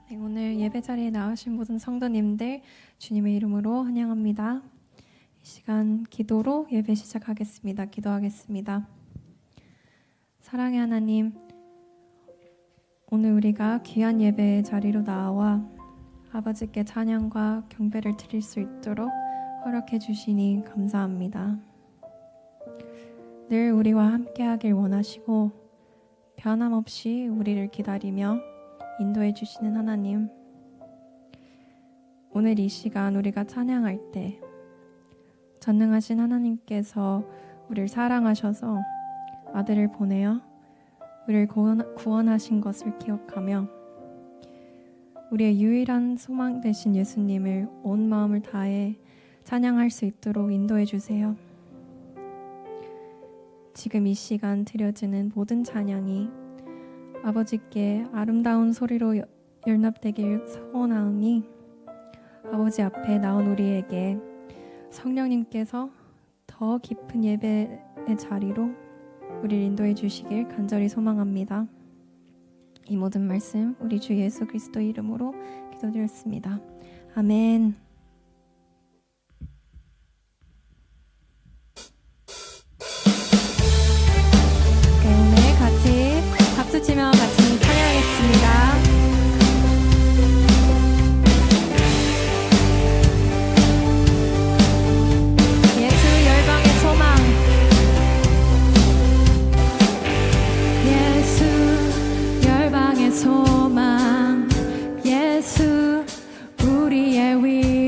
네, 오늘 예배 자리에 나오신 모든 성도님들 주님의 이름으로 환영합니다. 이 시간 기도로 예배 시작하겠습니다. 기도하겠습니다. 사랑의 하나님, 오늘 우리가 귀한 예배 자리로 나와 아버지께 찬양과 경배를 드릴 수 있도록 허락해 주시니 감사합니다. 늘 우리와 함께 하길 원하시고 변함없이 우리를 기다리며 인도해 주시는 하나님, 오늘 이 시간 우리가 찬양할 때 전능하신 하나님께서 우리를 사랑하셔서 아들을 보내어 우리를 구원하신 것을 기억하며 우리의 유일한 소망 되신 예수님을 온 마음을 다해 찬양할 수 있도록 인도해 주세요. 지금 이 시간 드려지는 모든 찬양이 아버지께 아름다운 소리로 연합되길 소원하오니 아버지 앞에 나온 우리에게 성령님께서 더 깊은 예배의 자리로 우리를 인도해 주시길 간절히 소망합니다. 이 모든 말씀 우리 주 예수 그리스도 이름으로 기도드렸습니다. 아멘. 오늘 같이 박수 치며 같이 찬양하겠습니다. 소망 예수 우리의 위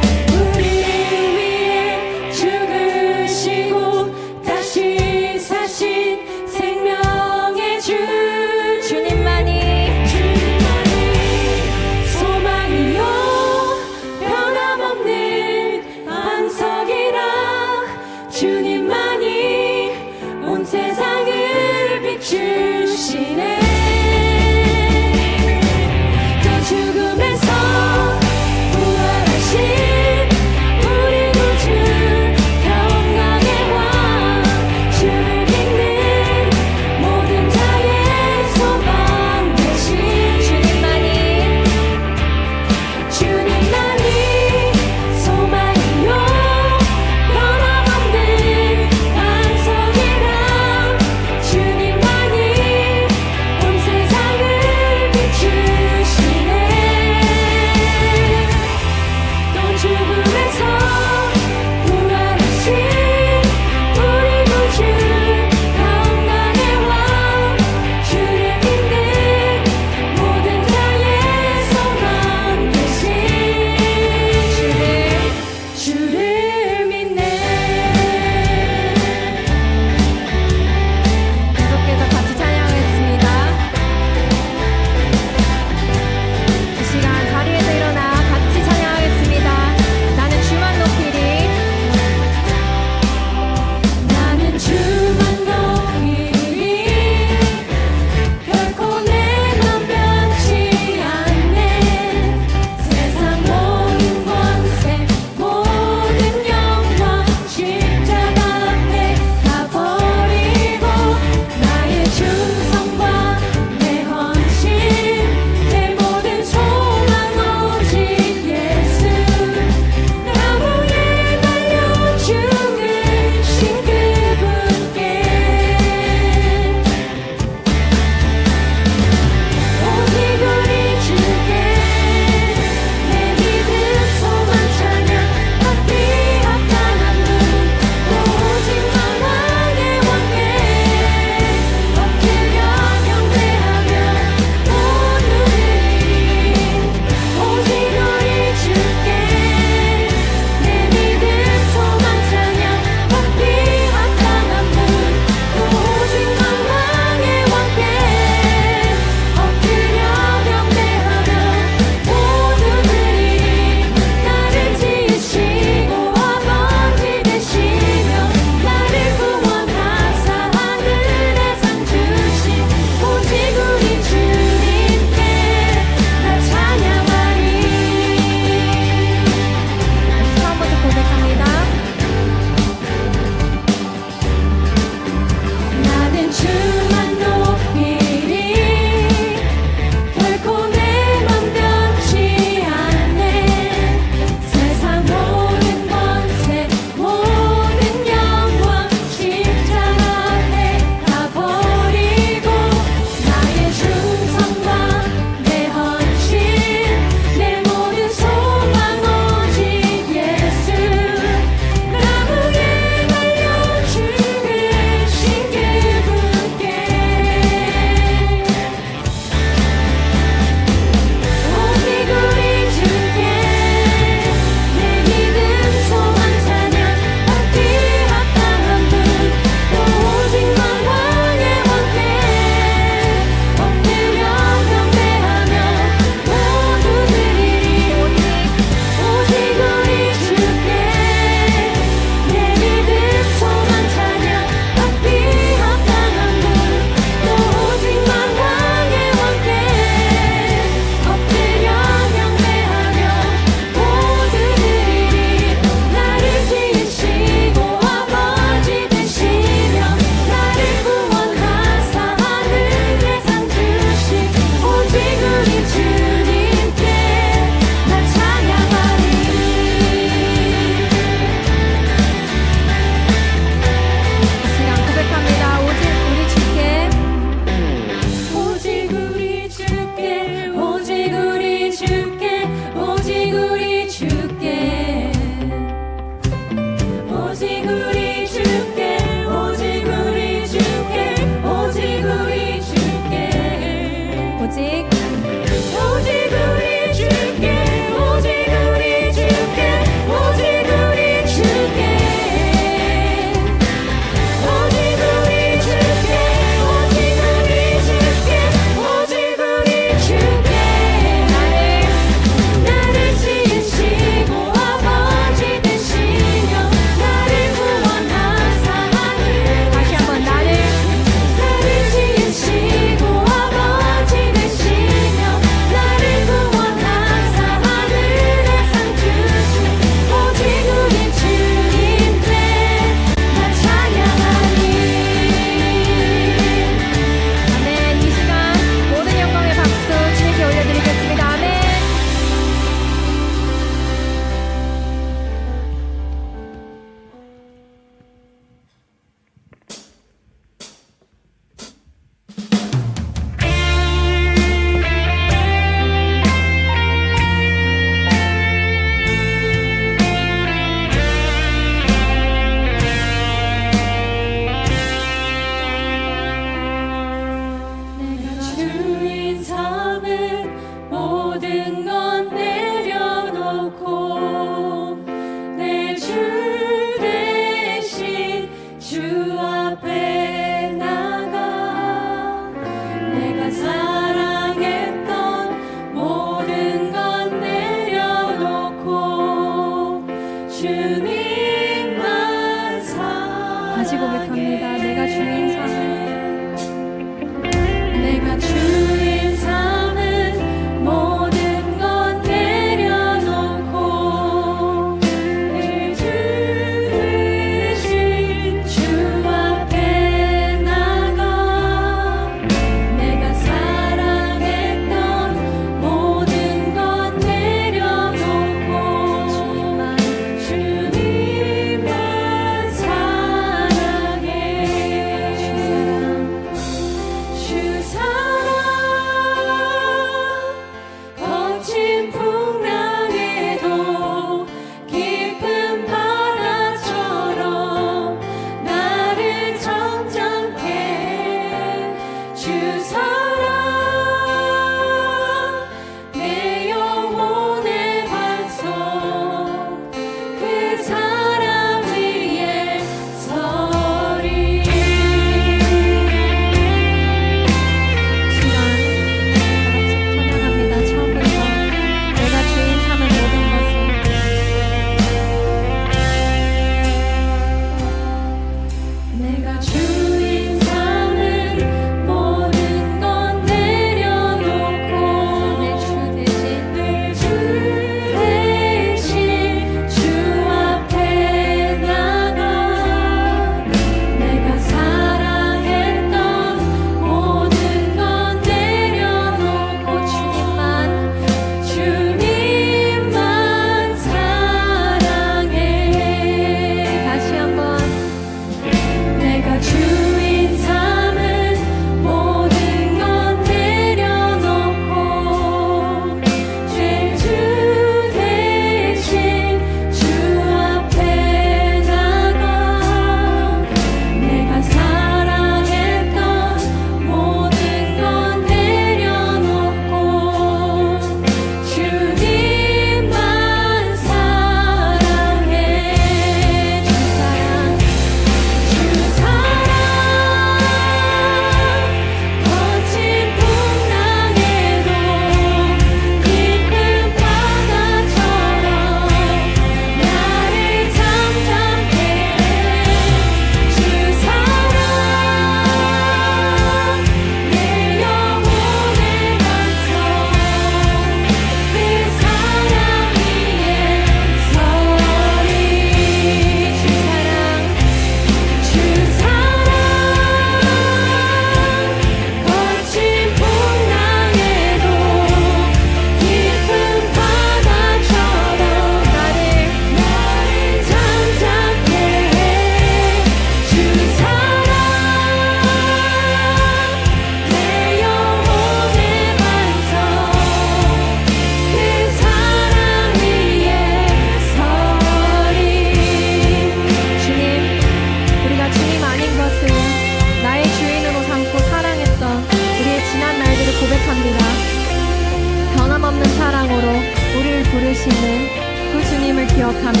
부르시는 그 주님을 기억하며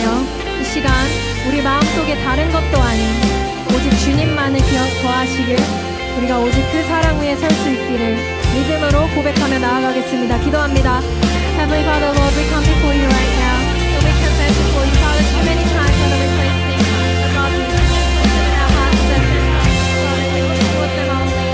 이 시간 우리 마음속에 다른 것도 아닌 오직 주님만을 거하시길 우리가 오직 그 사랑 위에 설 수 있기를 믿음으로 고백하며 나아가겠습니다. 기도합니다. Heavenly Father, Lord, we come before you right now and we confess before you, Father, too many times, Father, we place things, but God, we put them in our hearts and Father, we look towards them only.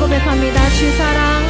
고백합니다. 주 사랑 사랑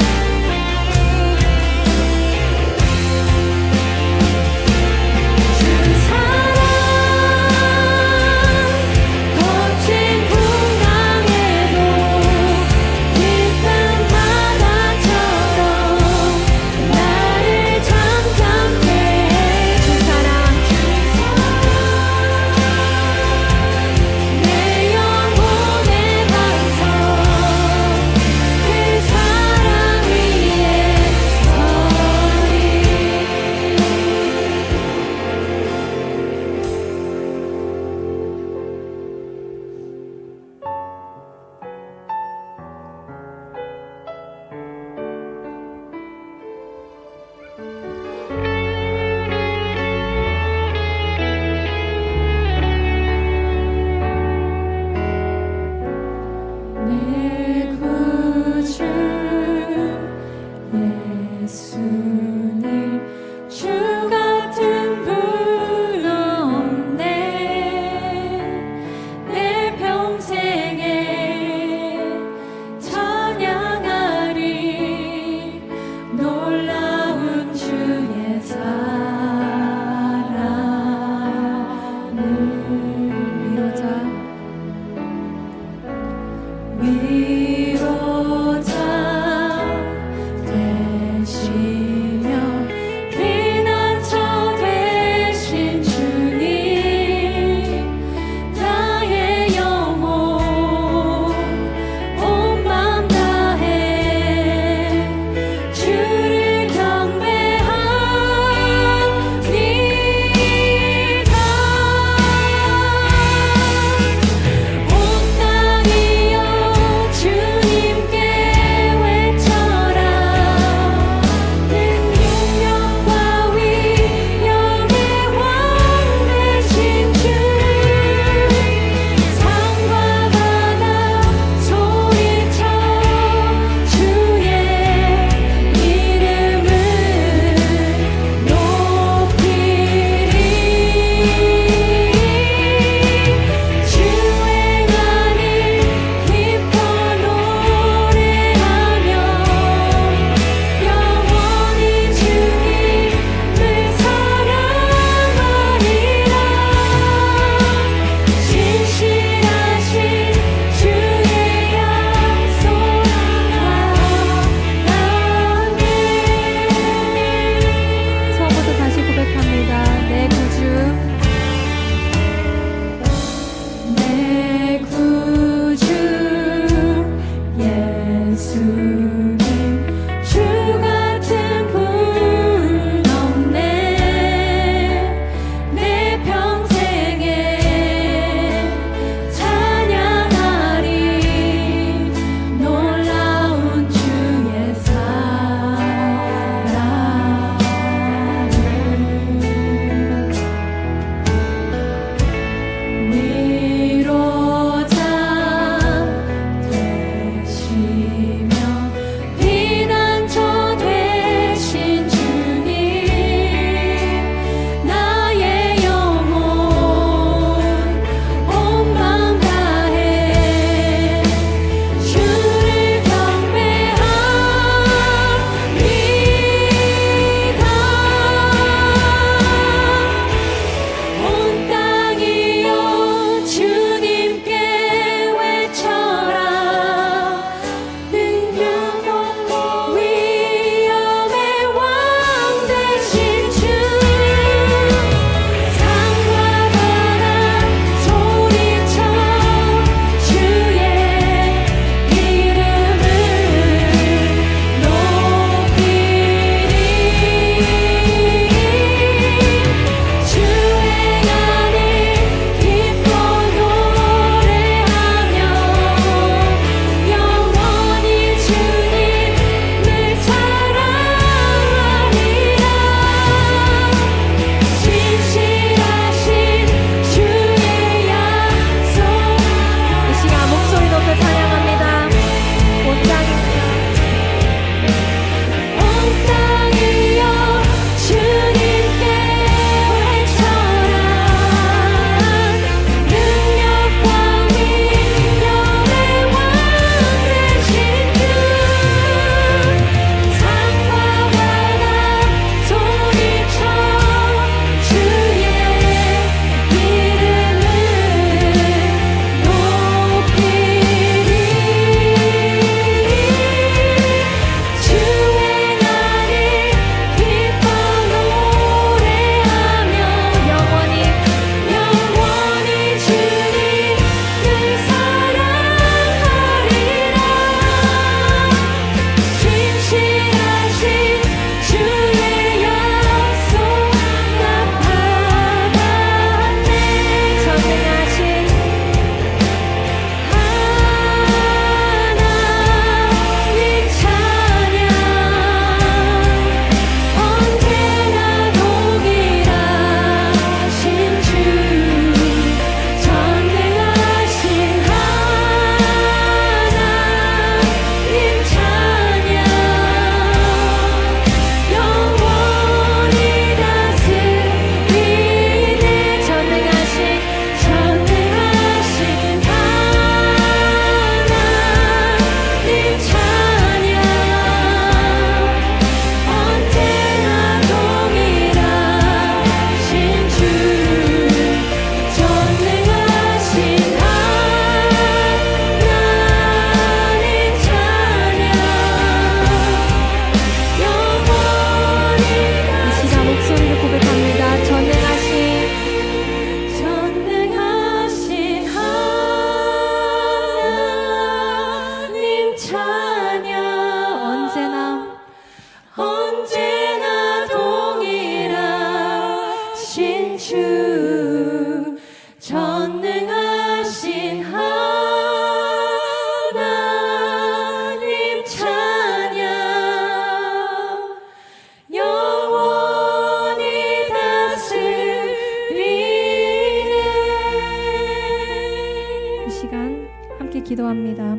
시간 함께 기도합니다.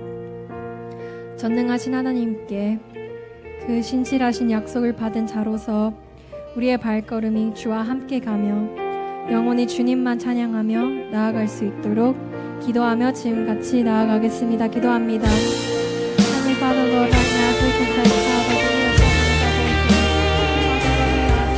전능하신 하나님께 그 신실하신 약속을 받은 자로서 우리의 발걸음이 주와 함께 가며 영원히 주님만 찬양하며 나아갈 수 있도록 기도하며 지금같이 나아가겠습니다. 기도합니다. Heavenly Father, Lord, right now as we confess, Father, that we are suffering double things. Father, Lord, we ask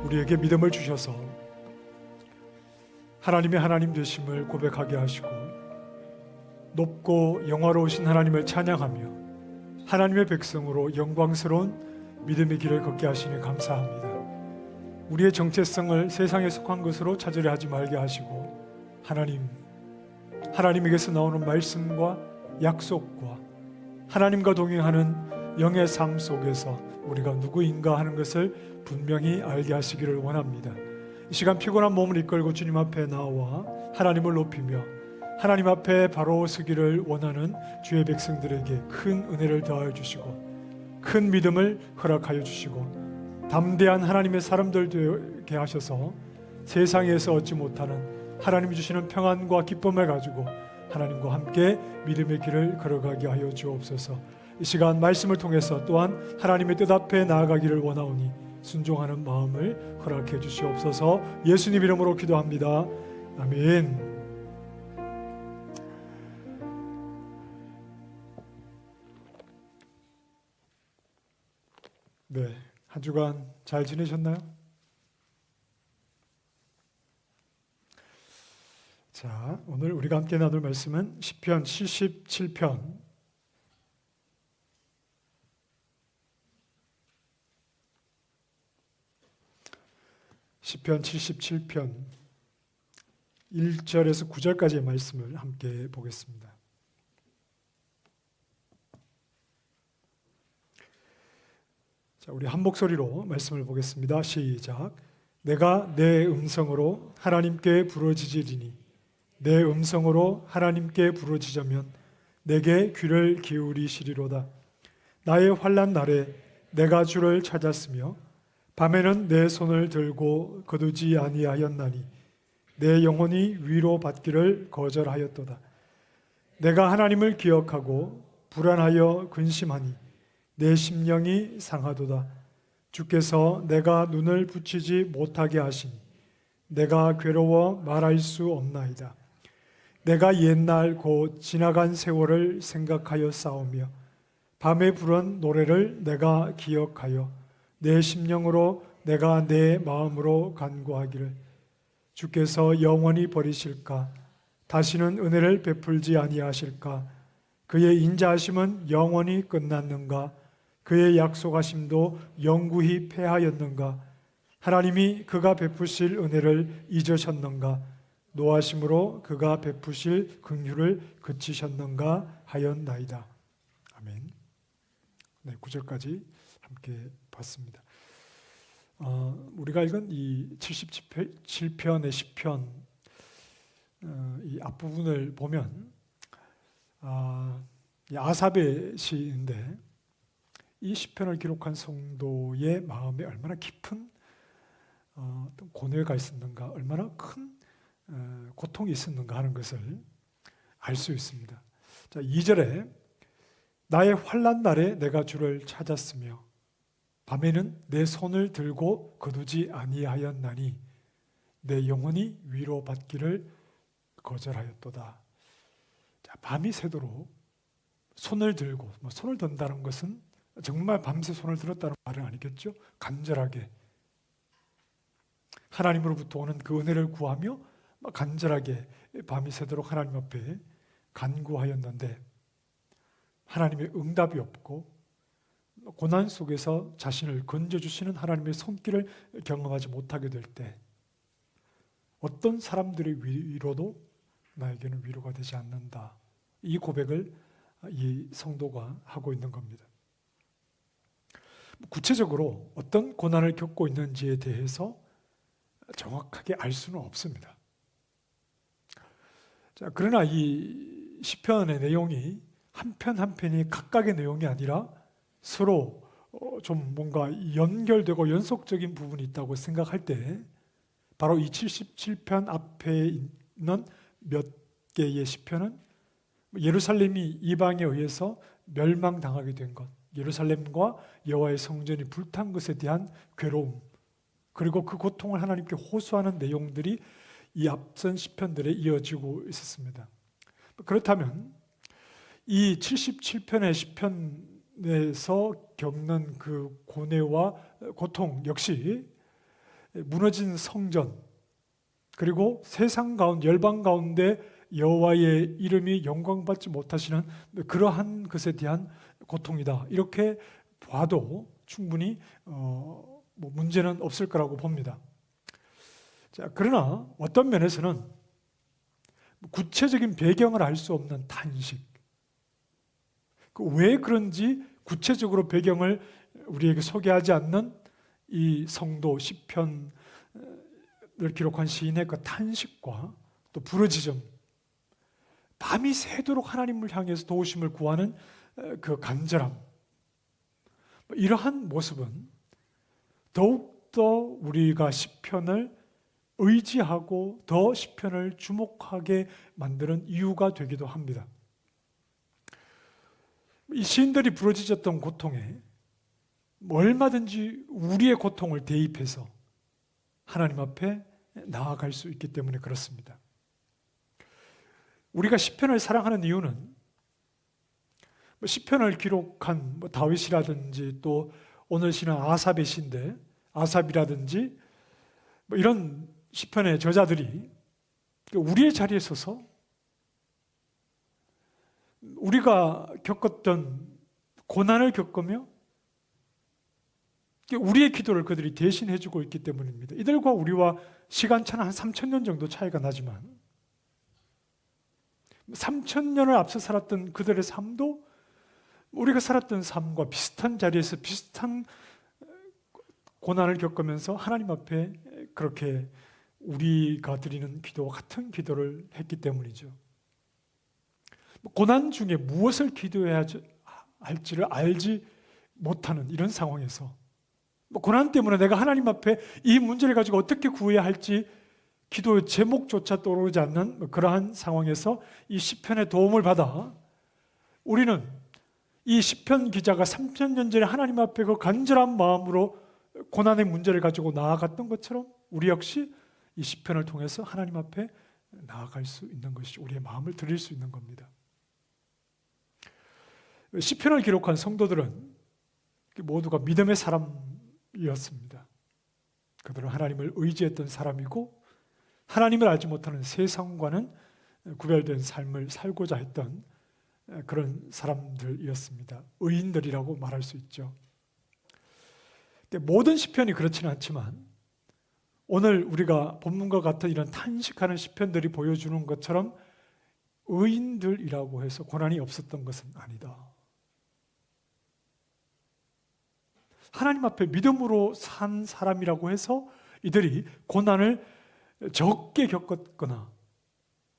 우리에게 믿음을 주셔서 하나님의 하나님 되심을 고백하게 하시고 높고 영화로우신 하나님을 찬양하며 하나님의 백성으로 영광스러운 믿음의 길을 걷게 하시니 감사합니다. 우리의 정체성을 세상에 속한 것으로 찾으려 하지 말게 하시고 하나님에게서 나오는 말씀과 약속과 하나님과 동행하는 영의 삶 속에서 우리가 누구인가 하는 것을 분명히 알게 하시기를 원합니다. 이 시간 피곤한 몸을 이끌고 주님 앞에 나와 하나님을 높이며 하나님 앞에 바로 서기를 원하는 주의 백성들에게 큰 은혜를 더하여 주시고 큰 믿음을 허락하여 주시고 담대한 하나님의 사람들 되게 하셔서 세상에서 얻지 못하는 하나님이 주시는 평안과 기쁨을 가지고 하나님과 함께 믿음의 길을 걸어가게 하여 주옵소서. 이 시간 말씀을 통해서 또한 하나님의 뜻 앞에 나아가기를 원하오니 순종하는 마음을 허락해 주시옵소서. 예수님 이름으로 기도합니다. 아멘. 네, 한 주간 잘 지내셨나요? 자, 오늘 우리가 함께 나눌 말씀은 시편 77편 시편 77편 1절에서 9절까지의 말씀을 함께 보겠습니다. 자, 우리 한 목소리로 말씀을 보겠습니다. 시작. 내가 내 음성으로 하나님께 부르짖으리니 내 음성으로 하나님께 부르짖으면 내게 귀를 기울이시리로다. 나의 환난 날에 내가 주를 찾았으며 밤에는 내 손을 들고 거두지 아니하였나니 내 영혼이 위로받기를 거절하였도다. 내가 하나님을 기억하고 불안하여 근심하니 내 심령이 상하도다. 주께서 내가 눈을 붙이지 못하게 하시니 내가 괴로워 말할 수 없나이다. 내가 옛날 곧 지나간 세월을 생각하여 싸우며 밤에 부른 노래를 내가 기억하여 내 심령으로 내가 내 마음으로 간구하기를 주께서 영원히 버리실까? 다시는 은혜를 베풀지 아니하실까? 그의 인자하심은 영원히 끝났는가? 그의 약속하심도 영구히 패하였는가? 하나님이 그가 베푸실 은혜를 잊으셨는가? 노하심으로 그가 베푸실 긍휼을 그치셨는가 하였나이다. 아멘. 네, 9절까지 함께 봤습니다. 우리가 읽은 이 77편의 시편 이 앞부분을 보면 이 아삽의 시인데 이 시편을 기록한 성도의 마음에 얼마나 깊은 고뇌가 있었는가, 얼마나 큰 고통이 있었는가 하는 것을 알 수 있습니다. 자, 2절에 나의 환난 날에 내가 주를 찾았으며 밤에는 내 손을 들고 거두지 아니하였나니 내 영혼이 위로받기를 거절하였도다. 자, 밤이 새도록 손을 들고, 손을 든다는 것은 정말 밤새 손을 들었다는 말은 아니겠죠. 간절하게 하나님으로부터 오는 그 은혜를 구하며 간절하게 밤이 새도록 하나님 앞에 간구하였는데 하나님의 응답이 없고 고난 속에서 자신을 건져주시는 하나님의 손길을 경험하지 못하게 될 때 어떤 사람들의 위로도 나에게는 위로가 되지 않는다. 이 고백을 이 성도가 하고 있는 겁니다. 구체적으로 어떤 고난을 겪고 있는지에 대해서 정확하게 알 수는 없습니다. 자, 그러나 이 시편의 내용이 한 편 한 편이 각각의 내용이 아니라 서로 좀 뭔가 연결되고 연속적인 부분이 있다고 생각할 때 바로 이 77편 앞에 있는 몇 개의 시편은 예루살렘이 이방에 의해서 멸망당하게 된 것, 예루살렘과 여호와의 성전이 불탄 것에 대한 괴로움, 그리고 그 고통을 하나님께 호소하는 내용들이 이 앞선 시편들에 이어지고 있었습니다. 그렇다면 이 77편의 시편에서 겪는 그 고뇌와 고통 역시 무너진 성전, 그리고 세상 가운데 열방 가운데 여호와의 이름이 영광받지 못하시는 그러한 것에 대한 고통이다. 이렇게 봐도 충분히 문제는 없을 거라고 봅니다. 자, 그러나 어떤 면에서는 구체적인 배경을 알 수 없는 탄식, 왜 그런지 구체적으로 배경을 우리에게 소개하지 않는 이 성도 시편을 기록한 시인의 그 탄식과 또 부르짖음, 밤이 새도록 하나님을 향해서 도우심을 구하는 그 간절함, 이러한 모습은 더욱더 우리가 시편을 의지하고 더 시편을 주목하게 만드는 이유가 되기도 합니다. 이 시인들이 부르짖었던 고통에 얼마든지 우리의 고통을 대입해서 하나님 앞에 나아갈 수 있기 때문에 그렇습니다. 우리가 시편을 사랑하는 이유는 시편을 기록한 다윗이라든지 또 오늘 시는 아삽의 시인데 아삽이라든지 이런 시편의 저자들이 우리의 자리에 서서 우리가 겪었던 고난을 겪으며 우리의 기도를 그들이 대신해 주고 있기 때문입니다. 이들과 우리와 시간차는 한 3,000년 정도 차이가 나지만 3,000년을 앞서 살았던 그들의 삶도 우리가 살았던 삶과 비슷한 자리에서 비슷한 고난을 겪으면서 하나님 앞에 그렇게 우리가 드리는 기도와 같은 기도를 했기 때문이죠. 고난 중에 무엇을 기도해야 할지를 알지 못하는 이런 상황에서 고난 때문에 내가 하나님 앞에 이 문제를 가지고 어떻게 구해야 할지 기도의 제목조차 떠오르지 않는 그러한 상황에서 이 시편의 도움을 받아 우리는 이 시편 기자가 3,000년 전에 하나님 앞에 그 간절한 마음으로 고난의 문제를 가지고 나아갔던 것처럼 우리 역시 이 시편을 통해서 하나님 앞에 나아갈 수 있는 것이 우리의 마음을 드릴 수 있는 겁니다. 시편을 기록한 성도들은 모두가 믿음의 사람이었습니다. 그들은 하나님을 의지했던 사람이고 하나님을 알지 못하는 세상과는 구별된 삶을 살고자 했던 그런 사람들이었습니다. 의인들이라고 말할 수 있죠. 모든 시편이 그렇지는 않지만 오늘 우리가 본문과 같은 이런 탄식하는 시편들이 보여주는 것처럼 의인들이라고 해서 고난이 없었던 것은 아니다. 하나님 앞에 믿음으로 산 사람이라고 해서 이들이 고난을 적게 겪었거나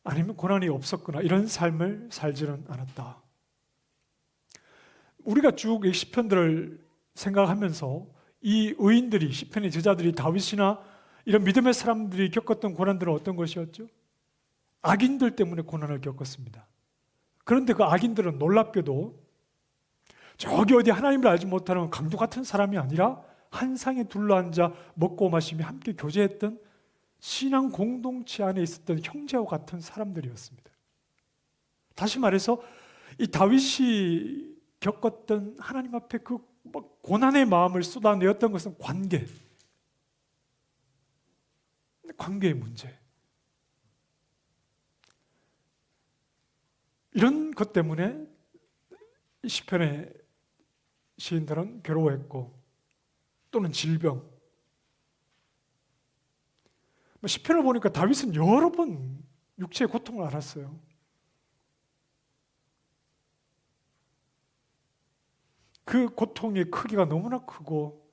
아니면 고난이 없었거나 이런 삶을 살지는 않았다. 우리가 쭉 이 시편들을 생각하면서 이 의인들이, 시편의 저자들이, 다윗이나 이런 믿음의 사람들이 겪었던 고난들은 어떤 것이었죠? 악인들 때문에 고난을 겪었습니다. 그런데 그 악인들은 놀랍게도 저기 어디 하나님을 알지 못하는 강도 같은 사람이 아니라 한 상에 둘러앉아 먹고 마시며 함께 교제했던 신앙 공동체 안에 있었던 형제와 같은 사람들이었습니다. 다시 말해서 이 다윗이 겪었던 하나님 앞에 그 고난의 마음을 쏟아내었던 것은 관계의 문제. 이런 것 때문에 시편의 시인들은 괴로워했고 또는 질병. 시편을 보니까 다윗은 여러 번 육체의 고통을 알았어요. 그 고통의 크기가 너무나 크고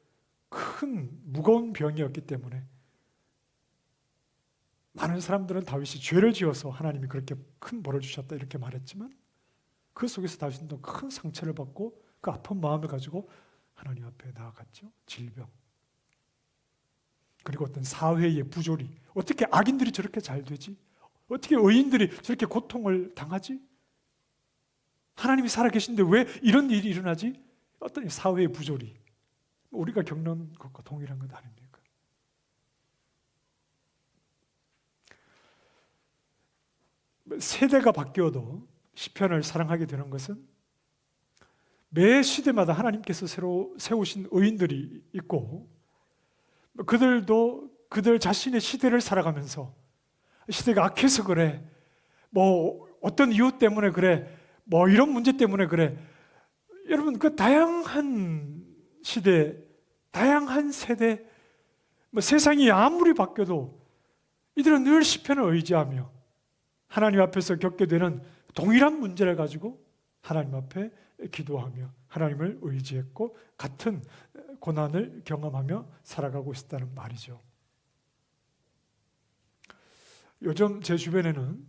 큰 무거운 병이었기 때문에 많은 사람들은 다윗이 죄를 지어서 하나님이 그렇게 큰 벌을 주셨다 이렇게 말했지만 그 속에서 다윗은 또 큰 상처를 받고 그 아픈 마음을 가지고 하나님 앞에 나아갔죠. 질병. 그리고 어떤 사회의 부조리. 어떻게 악인들이 저렇게 잘 되지? 어떻게 의인들이 저렇게 고통을 당하지? 하나님이 살아계신데 왜 이런 일이 일어나지? 어떤 사회의 부조리. 우리가 겪는 것과 동일한 것 아닙니까? 세대가 바뀌어도 시편을 사랑하게 되는 것은 매 시대마다 하나님께서 새로 세우신 의인들이 있고 그들도 그들 자신의 시대를 살아가면서 시대가 악해서 그래, 뭐 어떤 이유 때문에 그래, 뭐 이런 문제 때문에 그래. 여러분 그 다양한 시대, 다양한 세대, 뭐 세상이 아무리 바뀌어도 이들은 늘 시편을 의지하며 하나님 앞에서 겪게 되는 동일한 문제를 가지고 하나님 앞에 기도하며 하나님을 의지했고 같은 고난을 경험하며 살아가고 있었다는 말이죠. 요즘 제 주변에는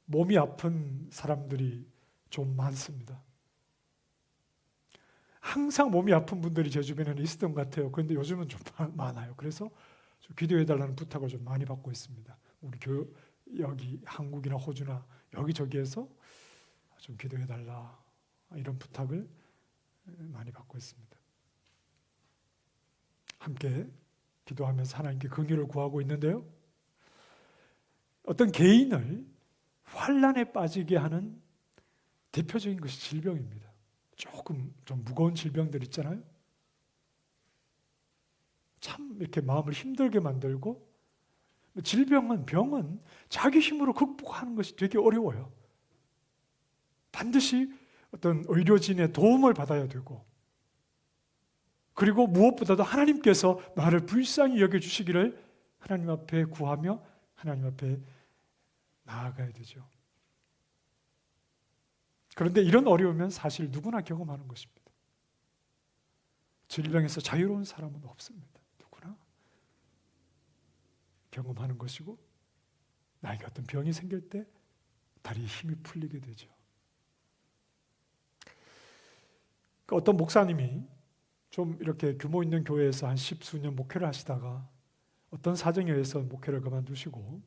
몸이 아픈 사람들이 좀 많습니다. 항상 몸이 아픈 분들이 제 주변에는 있었던 것 같아요. 그런데 요즘은 좀 많아요. 그래서 좀 기도해달라는 부탁을 좀 많이 받고 있습니다. 우리 여기 한국이나 호주나 여기저기에서 좀 기도해달라 이런 부탁을 많이 받고 있습니다. 함께 기도하면서 하나님께 긍휼을 구하고 있는데요. 어떤 개인을 환난에 빠지게 하는 대표적인 것이 질병입니다. 조금 좀 무거운 질병들 있잖아요. 참 이렇게 마음을 힘들게 만들고 병은 자기 힘으로 극복하는 것이 되게 어려워요. 반드시 어떤 의료진의 도움을 받아야 되고 그리고 무엇보다도 하나님께서 나를 불쌍히 여겨주시기를 하나님 앞에 구하며 하나님 앞에 나아가야 되죠. 그런데 이런 어려움은 사실 누구나 경험하는 것입니다. 질병에서 자유로운 사람은 없습니다. 누구나 경험하는 것이고 나에게 어떤 병이 생길 때 다리에 힘이 풀리게 되죠. 어떤 목사님이 좀 이렇게 규모 있는 교회에서 한 10수년 목회를 하시다가 어떤 사정에 의해서 목회를 그만두시고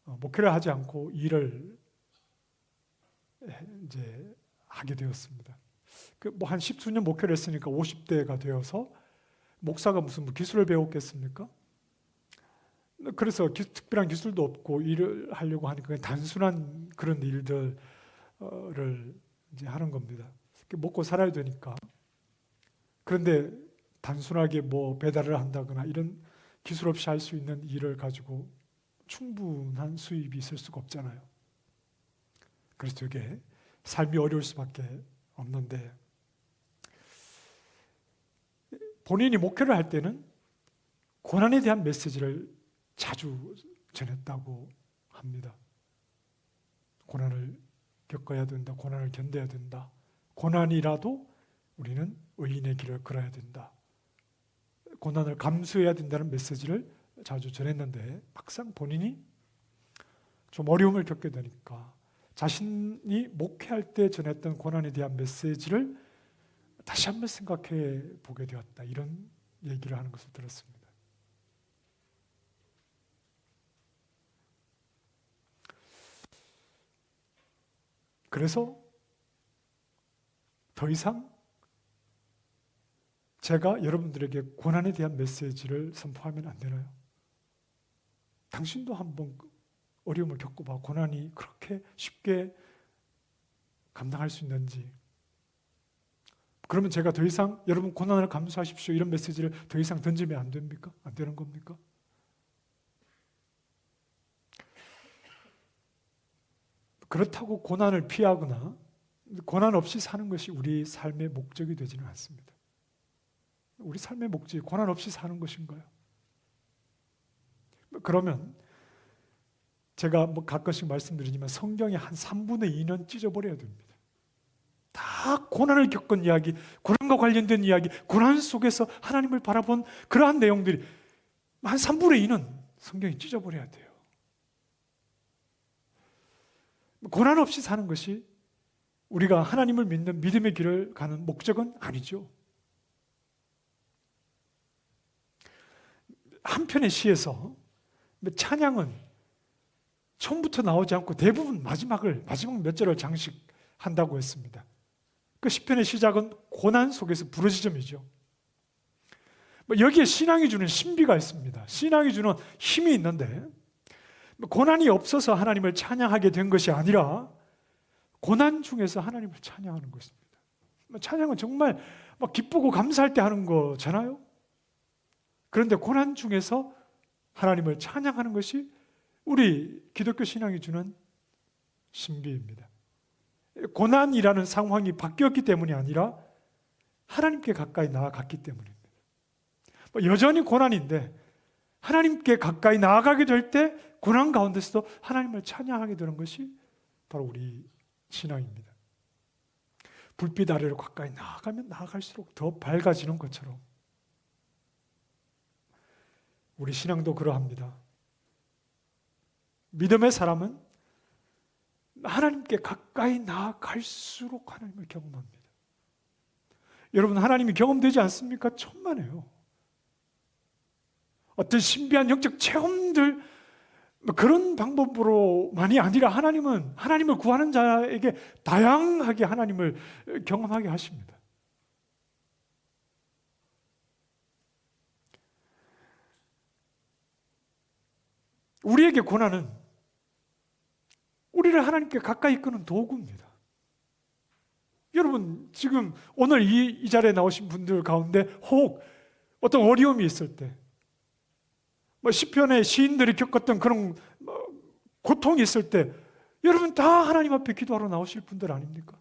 목회를 하지 않고 일을 이제 하게 되었습니다. 뭐 한 10수년 목회를 했으니까 50대가 되어서 목사가 무슨 기술을 배웠겠습니까? 그래서 특별한 기술도 없고 일을 하려고 하니까 단순한 그런 일들을 이제 하는 겁니다. 먹고 살아야 되니까. 그런데 단순하게 뭐 배달을 한다거나 이런 기술 없이 할 수 있는 일을 가지고 충분한 수입이 있을 수가 없잖아요. 그래서 되게 삶이 어려울 수밖에 없는데 본인이 목회를 할 때는 고난에 대한 메시지를 자주 전했다고 합니다. 고난을 겪어야 된다. 고난을 견뎌야 된다. 고난이라도 우리는 의인의 길을 걸어야 된다. 고난을 감수해야 된다는 메시지를 자주 전했는데 막상 본인이 좀 어려움을 겪게 되니까 자신이 목회할 때 전했던 고난에 대한 메시지를 다시 한번 생각해 보게 되었다. 이런 얘기를 하는 것을 들었습니다. 그래서 더 이상 제가 여러분들에게 고난에 대한 메시지를 선포하면 안 되나요? 당신도 한번 어려움을 겪어봐. 고난이 그렇게 쉽게 감당할 수 있는지. 그러면 제가 더 이상 여러분 고난을 감수하십시오 이런 메시지를 더 이상 던지면 안 됩니까? 안 되는 겁니까? 그렇다고 고난을 피하거나 고난 없이 사는 것이 우리 삶의 목적이 되지는 않습니다. 우리 삶의 목적이 고난 없이 사는 것인가요? 그러면 제가 가끔씩 말씀드리지만 성경의 한 3분의 2는 찢어버려야 됩니다. 다 고난을 겪은 이야기, 고난과 관련된 이야기, 고난 속에서 하나님을 바라본 그러한 내용들이 한 3분의 2는 성경이 찢어버려야 돼요. 고난 없이 사는 것이 우리가 하나님을 믿는 믿음의 길을 가는 목적은 아니죠. 한편의 시에서 찬양은 처음부터 나오지 않고 대부분 마지막 몇 절을 장식한다고 했습니다. 그 시편의 시작은 고난 속에서 부르짖음이죠. 여기에 신앙이 주는 신비가 있습니다. 신앙이 주는 힘이 있는데 고난이 없어서 하나님을 찬양하게 된 것이 아니라 고난 중에서 하나님을 찬양하는 것입니다. 찬양은 정말 기쁘고 감사할 때 하는 거잖아요. 그런데 고난 중에서 하나님을 찬양하는 것이 우리 기독교 신앙이 주는 신비입니다. 고난이라는 상황이 바뀌었기 때문이 아니라 하나님께 가까이 나아갔기 때문입니다. 여전히 고난인데 하나님께 가까이 나아가게 될 때 고난 가운데서도 하나님을 찬양하게 되는 것이 바로 우리 신앙입니다. 불빛 아래로 가까이 나아가면 나아갈수록 더 밝아지는 것처럼 우리 신앙도 그러합니다. 믿음의 사람은 하나님께 가까이 나아갈수록 하나님을 경험합니다. 여러분 하나님이 경험되지 않습니까? 천만에요. 어떤 신비한 영적 체험들 그런 방법으로만이 아니라 하나님은 하나님을 구하는 자에게 다양하게 하나님을 경험하게 하십니다. 우리에게 고난은 우리를 하나님께 가까이 이끄는 도구입니다. 여러분 지금 오늘 이 자리에 나오신 분들 가운데 혹 어떤 어려움이 있을 때 시편의 시인들이 겪었던 그런 고통이 있을 때 여러분 다 하나님 앞에 기도하러 나오실 분들 아닙니까?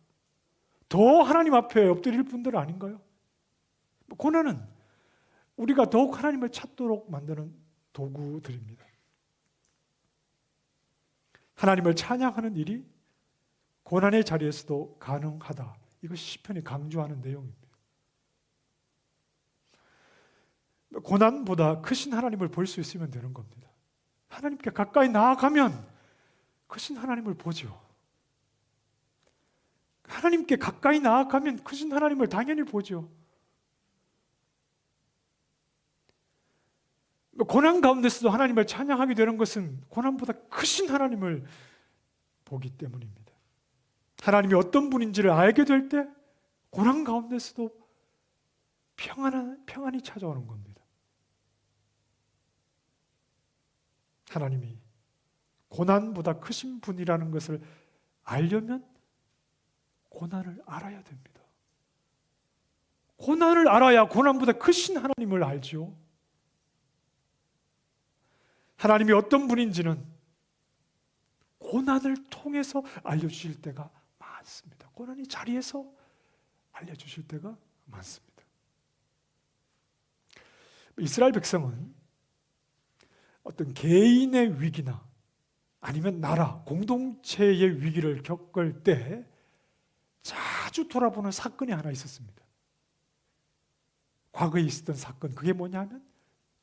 더 하나님 앞에 엎드릴 분들 아닌가요? 고난은 우리가 더욱 하나님을 찾도록 만드는 도구들입니다. 하나님을 찬양하는 일이 고난의 자리에서도 가능하다. 이것이 시편이 강조하는 내용입니다. 고난보다 크신 하나님을 볼 수 있으면 되는 겁니다. 하나님께 가까이 나아가면 크신 하나님을 보죠. 하나님께 가까이 나아가면 크신 하나님을 당연히 보죠. 고난 가운데서도 하나님을 찬양하게 되는 것은 고난보다 크신 하나님을 보기 때문입니다. 하나님이 어떤 분인지를 알게 될 때 고난 가운데서도 평안이 찾아오는 겁니다. 하나님이 고난보다 크신 분이라는 것을 알려면 고난을 알아야 됩니다. 고난을 알아야 고난보다 크신 하나님을 알죠. 하나님이 어떤 분인지는 고난을 통해서 알려주실 때가 많습니다. 고난의 자리에서 알려주실 때가 많습니다. 이스라엘 백성은 어떤 개인의 위기나 아니면 나라, 공동체의 위기를 겪을 때 자주 돌아보는 사건이 하나 있었습니다. 과거에 있었던 사건, 그게 뭐냐면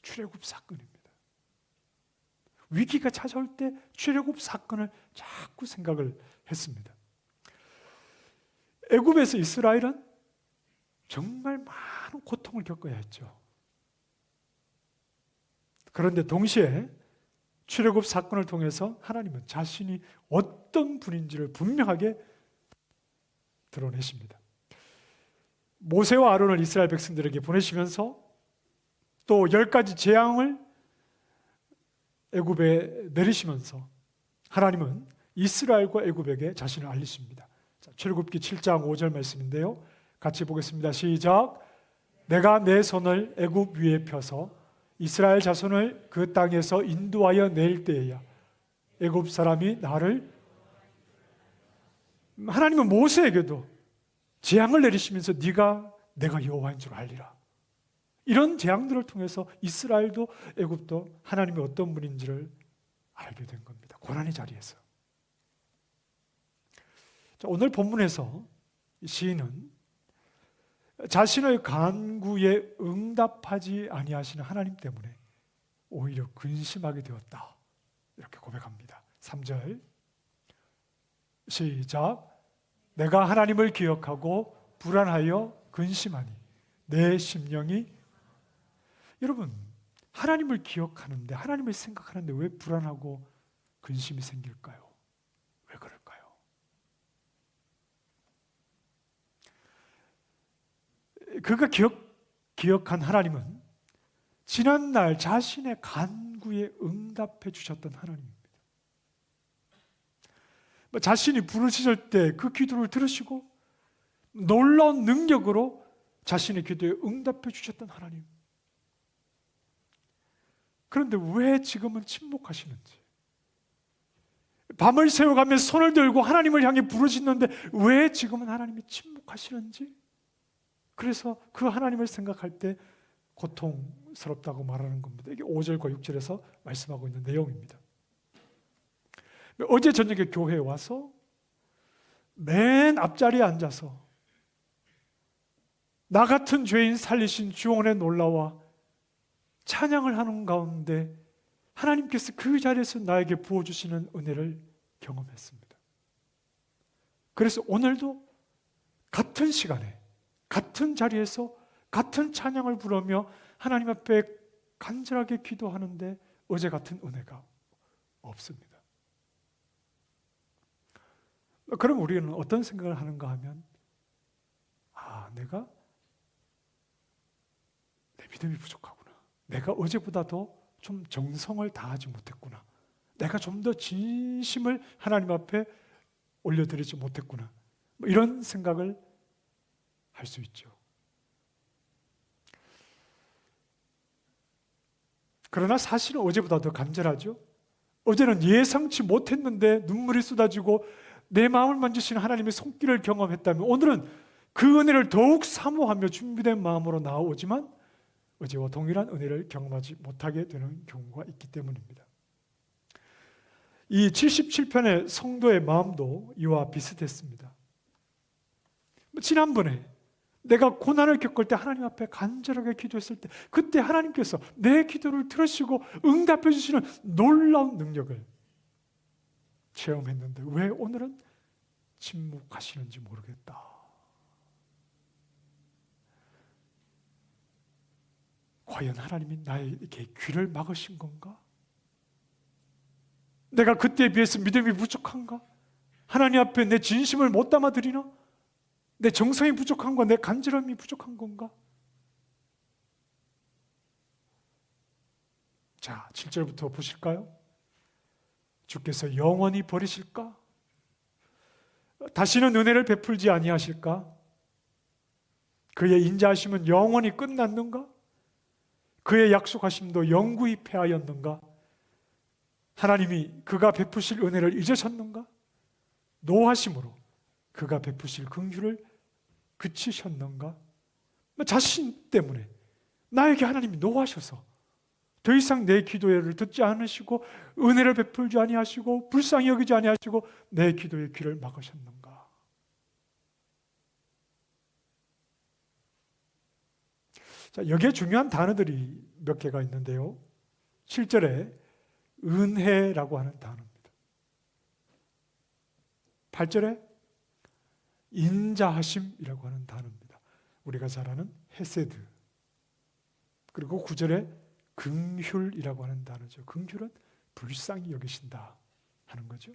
출애굽 사건입니다. 위기가 찾아올 때 출애굽 사건을 자꾸 생각을 했습니다. 애굽에서 이스라엘은 정말 많은 고통을 겪어야 했죠. 그런데 동시에 출애굽 사건을 통해서 하나님은 자신이 어떤 분인지를 분명하게 드러내십니다. 모세와 아론을 이스라엘 백성들에게 보내시면서 또 10가지 재앙을 애굽에 내리시면서 하나님은 이스라엘과 애굽에게 자신을 알리십니다. 자, 출애굽기 7장 5절 말씀인데요. 같이 보겠습니다. 시작. 내가 내 손을 애굽 위에 펴서 이스라엘 자손을 그 땅에서 인도하여 낼 때에야 애굽 사람이 나를, 하나님은 모세에게도 재앙을 내리시면서 내가 여호와인 줄 알리라. 이런 재앙들을 통해서 이스라엘도 애굽도 하나님이 어떤 분인지를 알게 된 겁니다. 고난의 자리에서. 자, 오늘 본문에서 시인은 자신의 간구에 응답하지 아니하시는 하나님 때문에 오히려 근심하게 되었다. 이렇게 고백합니다. 3절 시작. 내가 하나님을 기억하고 불안하여 근심하니 내 심령이. 여러분, 하나님을 기억하는데, 하나님을 생각하는데 왜 불안하고 근심이 생길까요? 왜 그럴까요? 그가 기억한 하나님은 지난날 자신의 간구에 응답해 주셨던 하나님입니다. 자신이 부르짖을 때 그 기도를 들으시고 놀라운 능력으로 자신의 기도에 응답해 주셨던 하나님. 그런데 왜 지금은 침묵하시는지, 밤을 새워가며 손을 들고 하나님을 향해 부르짖는데 왜 지금은 하나님이 침묵하시는지, 그래서 그 하나님을 생각할 때 고통스럽다고 말하는 겁니다. 이게 5절과 6절에서 말씀하고 있는 내용입니다. 어제 저녁에 교회에 와서 맨 앞자리에 앉아서 나 같은 죄인 살리신 주원의 놀라와 찬양을 하는 가운데 하나님께서 그 자리에서 나에게 부어주시는 은혜를 경험했습니다. 그래서 오늘도 같은 시간에 같은 자리에서 같은 찬양을 부르며 하나님 앞에 간절하게 기도하는데 어제 같은 은혜가 없습니다. 그럼 우리는 어떤 생각을 하는가 하면, 내가 내 믿음이 부족하구나. 내가 어제보다도 좀 정성을 다하지 못했구나. 내가 좀 더 진심을 하나님 앞에 올려드리지 못했구나. 이런 생각을 할 수 있죠. 그러나 사실은 어제보다 더 간절하죠. 어제는 예상치 못했는데 눈물이 쏟아지고 내 마음을 만지시는 하나님의 손길을 경험했다면 오늘은 그 은혜를 더욱 사모하며 준비된 마음으로 나오지만 어제와 동일한 은혜를 경험하지 못하게 되는 경우가 있기 때문입니다. 이 77편의 성도의 마음도 이와 비슷했습니다. 지난번에 내가 고난을 겪을 때 하나님 앞에 간절하게 기도했을 때 그때 하나님께서 내 기도를 들으시고 응답해 주시는 놀라운 능력을 체험했는데 왜 오늘은 침묵하시는지 모르겠다. 과연 하나님이 나에게 귀를 막으신 건가? 내가 그때에 비해서 믿음이 부족한가? 하나님 앞에 내 진심을 못 담아드리나? 내 정성이 부족한 건가? 내 간절함이 부족한 건가? 자, 7절부터 보실까요? 주께서 영원히 버리실까? 다시는 은혜를 베풀지 아니하실까? 그의 인자하심은 영원히 끝났는가? 그의 약속하심도 영구히 패하였는가? 하나님이 그가 베푸실 은혜를 잊으셨는가? 노하심으로 그가 베푸실 긍휼을 그치셨는가? 자신 때문에 나에게 하나님이 노하셔서 더 이상 내 기도를 듣지 않으시고 은혜를 베풀지 아니하시고 불쌍히 여기지 아니하시고 내 기도의 귀를 막으셨는가? 자, 여기에 중요한 단어들이 몇 개가 있는데요. 7절에 은혜라고 하는 단어입니다. 8절에 인자하심이라고 하는 단어입니다. 우리가 잘 아는 헤세드. 그리고 9절에 긍휼이라고 하는 단어죠. 긍휼은 불쌍히 여기신다 하는 거죠.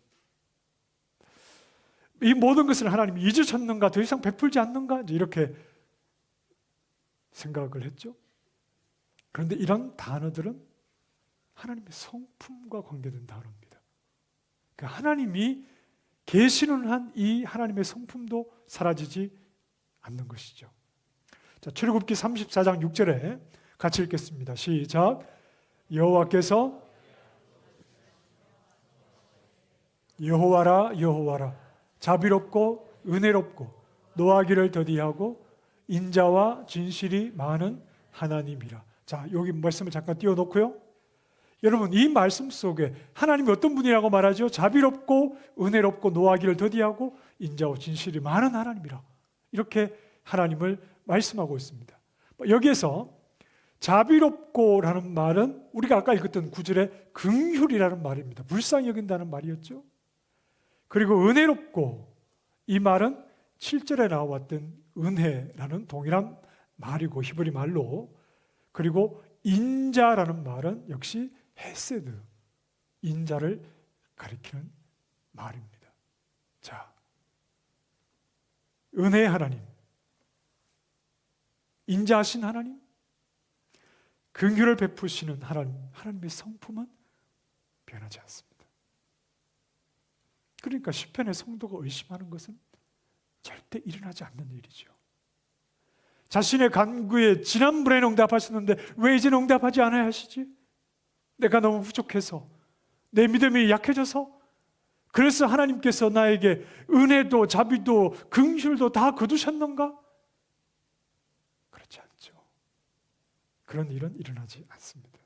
이 모든 것을 하나님이 잊으셨는가? 더 이상 베풀지 않는가? 이렇게 생각을 했죠. 그런데 이런 단어들은 하나님의 성품과 관계된 단어입니다. 그러니까 하나님이 계시는 한 이 하나님의 성품도 사라지지 않는 것이죠. 자, 출애굽기 34장 6절에 같이 읽겠습니다. 시작. 여호와께서 여호와라 여호와라 자비롭고 은혜롭고 노하기를 더디하고 인자와 진실이 많은 하나님이라. 자, 여기 말씀을 잠깐 띄워놓고요. 여러분, 이 말씀 속에 하나님이 어떤 분이라고 말하죠? 자비롭고 은혜롭고 노하기를 더디하고 인자와 진실이 많은 하나님이라. 이렇게 하나님을 말씀하고 있습니다. 여기에서 자비롭고라는 말은 우리가 아까 읽었던 구절의 긍휼이라는 말입니다. 불쌍히 여긴다는 말이었죠. 그리고 은혜롭고, 이 말은 7절에 나왔던 은혜라는 동일한 말이고 히브리 말로, 그리고 인자라는 말은 역시 헤세드, 인자를 가리키는 말입니다. 자, 은혜의 하나님, 인자하신 하나님, 긍휼을 베푸시는 하나님, 하나님의 성품은 변하지 않습니다. 그러니까 시편의 성도가 의심하는 것은 절대 일어나지 않는 일이죠. 자신의 간구에 지난번에 응답하셨는데 왜 이제 응답하지 않아야 하시지? 내가 너무 부족해서, 내 믿음이 약해져서, 그래서 하나님께서 나에게 은혜도 자비도 긍휼도 다 거두셨는가? 그렇지 않죠. 그런 일은 일어나지 않습니다.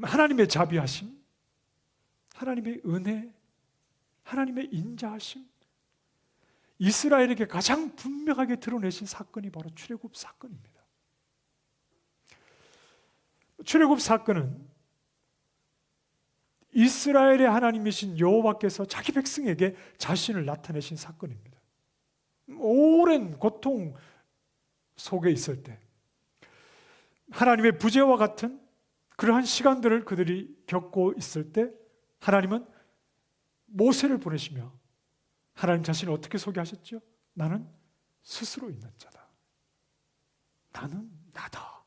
하나님의 자비하심, 하나님의 은혜, 하나님의 인자하심, 이스라엘에게 가장 분명하게 드러내신 사건이 바로 출애굽 사건입니다. 출애굽 사건은 이스라엘의 하나님이신 여호와께서 자기 백성에게 자신을 나타내신 사건입니다. 오랜 고통 속에 있을 때, 하나님의 부재와 같은 그러한 시간들을 그들이 겪고 있을 때, 하나님은 모세를 보내시며 하나님 자신을 어떻게 소개하셨죠? 나는 스스로 있는 자다. 나는 나다.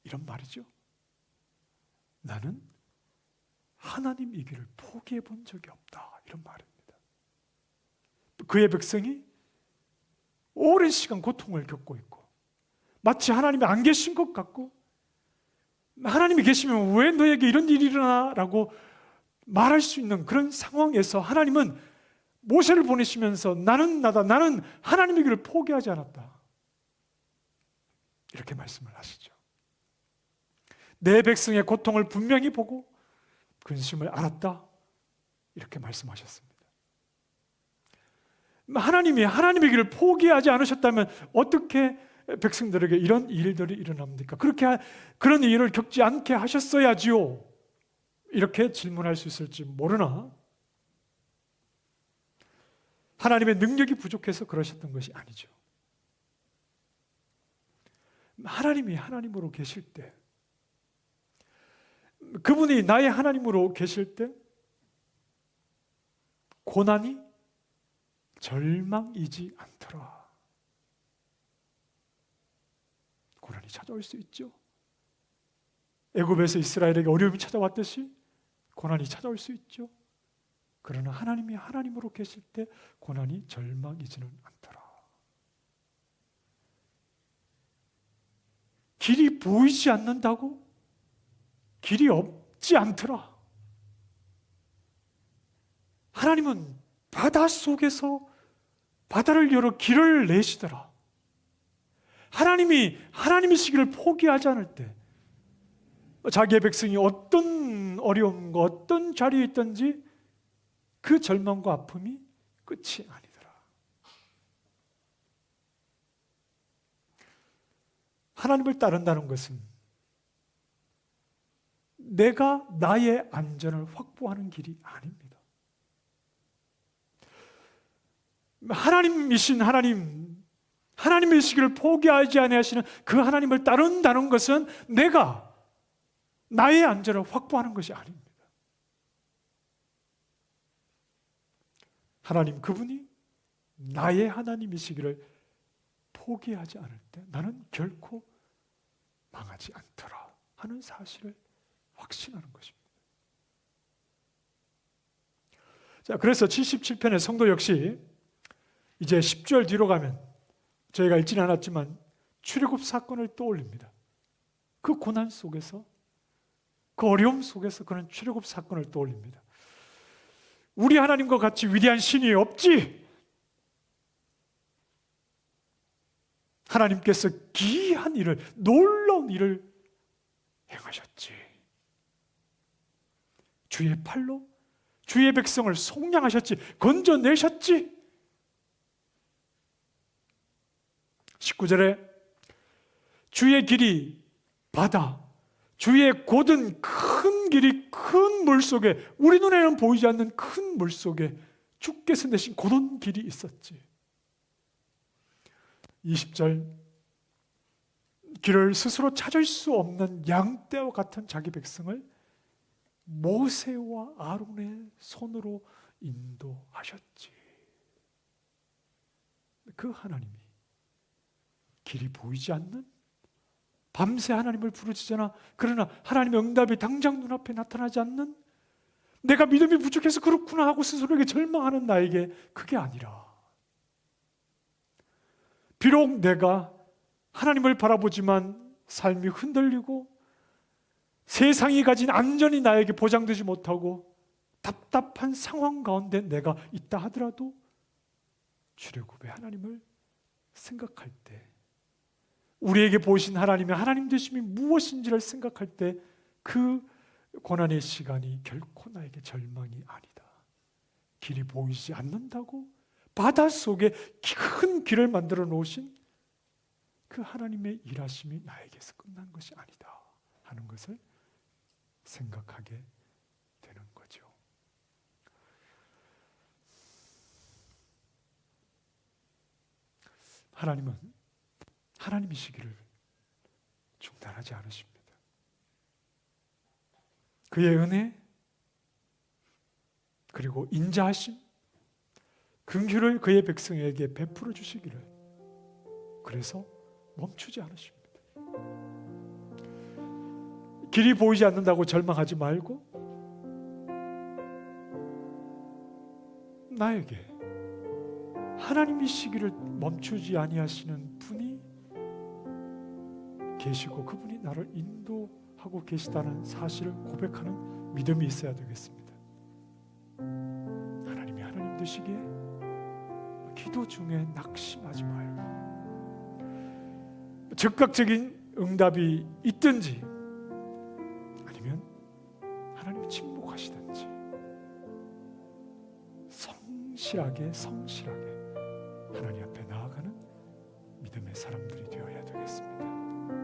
이런 말이죠. 나는 하나님이기를 포기해 본 적이 없다. 이런 말입니다. 그의 백성이 오랜 시간 고통을 겪고 있고, 마치 하나님이 안 계신 것 같고, 하나님이 계시면 왜 너에게 이런 일이 일어나? 라고 말할 수 있는 그런 상황에서 하나님은 모세를 보내시면서 나는 나다, 나는 하나님이기를 포기하지 않았다, 이렇게 말씀을 하시죠. 내 백성의 고통을 분명히 보고 근심을 알았다, 이렇게 말씀하셨습니다. 하나님이 하나님의 길을 포기하지 않으셨다면 어떻게 백성들에게 이런 일들이 일어납니까? 그런 일을 겪지 않게 하셨어야지요, 이렇게 질문할 수 있을지 모르나, 하나님의 능력이 부족해서 그러셨던 것이 아니죠. 하나님이 하나님으로 계실 때, 그분이 나의 하나님으로 계실 때 고난이 절망이지 않더라. 고난이 찾아올 수 있죠. 애굽에서 이스라엘에게 어려움이 찾아왔듯이 고난이 찾아올 수 있죠. 그러나 하나님이 하나님으로 계실 때 고난이 절망이지는 않더라. 길이 보이지 않는다고 길이 없지 않더라. 하나님은 바다 속에서 바다를 열어 길을 내시더라. 하나님이 하나님이시기를 포기하지 않을 때 자기의 백성이 어떤 어려움과 어떤 자리에 있든지 그 절망과 아픔이 끝이 아니더라. 하나님을 따른다는 것은 내가 나의 안전을 확보하는 길이 아닙니다. 하나님이신 하나님, 하나님이시기를 포기하지 아니하시는 그 하나님을 따른다는 것은 내가 나의 안전을 확보하는 것이 아닙니다. 하나님, 그분이 나의 하나님이시기를 포기하지 않을 때 나는 결코 망하지 않더라 하는 사실을 확신하는 것입니다. 자, 그래서 77편의 성도 역시 이제 10절 뒤로 가면 저희가 읽지는 않았지만 출애굽 사건을 떠올립니다. 그 고난 속에서, 그 어려움 속에서 그는 출애굽 사건을 떠올립니다. 우리 하나님과 같이 위대한 신이 없지. 하나님께서 기이한 일을, 놀라운 일을 행하셨지. 주의 팔로 주의 백성을 속량하셨지. 건져내셨지. 19절에 주의 길이 바다, 주의 곧은 큰 길이 큰 물속에, 우리 눈에는 보이지 않는 큰 물속에 주께서 내신 곧은 길이 있었지. 20절 길을 스스로 찾을 수 없는 양떼와 같은 자기 백성을 모세와 아론의 손으로 인도하셨지. 그 하나님이 길이 보이지 않는, 밤새 하나님을 부르짖으나 그러나 하나님의 응답이 당장 눈앞에 나타나지 않는, 내가 믿음이 부족해서 그렇구나 하고 스스로에게 절망하는 나에게 그게 아니라, 비록 내가 하나님을 바라보지만 삶이 흔들리고 세상이 가진 안전이 나에게 보장되지 못하고 답답한 상황 가운데 내가 있다 하더라도 출애굽의 하나님을 생각할 때, 우리에게 보이신 하나님의 하나님 되심이 무엇인지를 생각할 때 그 고난의 시간이 결코 나에게 절망이 아니다. 길이 보이지 않는다고 바닷속에 큰 길을 만들어 놓으신 그 하나님의 일하심이 나에게서 끝난 것이 아니다 하는 것을 생각하게 되는 거죠. 하나님은 하나님이시기를 중단하지 않으십니다. 그의 은혜 그리고 인자하심, 긍휼을 그의 백성에게 베풀어 주시기를, 그래서 멈추지 않으십니다. 길이 보이지 않는다고 절망하지 말고 나에게 하나님이시기를 멈추지 아니하시는 분이 계시고 그분이 나를 인도하고 계시다는 사실을 고백하는 믿음이 있어야 되겠습니다. 하나님이 하나님 되시기에 기도 중에 낙심하지 말고, 즉각적인 응답이 있든지 아니면 하나님이 침묵하시든지 성실하게 하나님 앞에 나아가는 믿음의 사람들이 되어야 되겠습니다.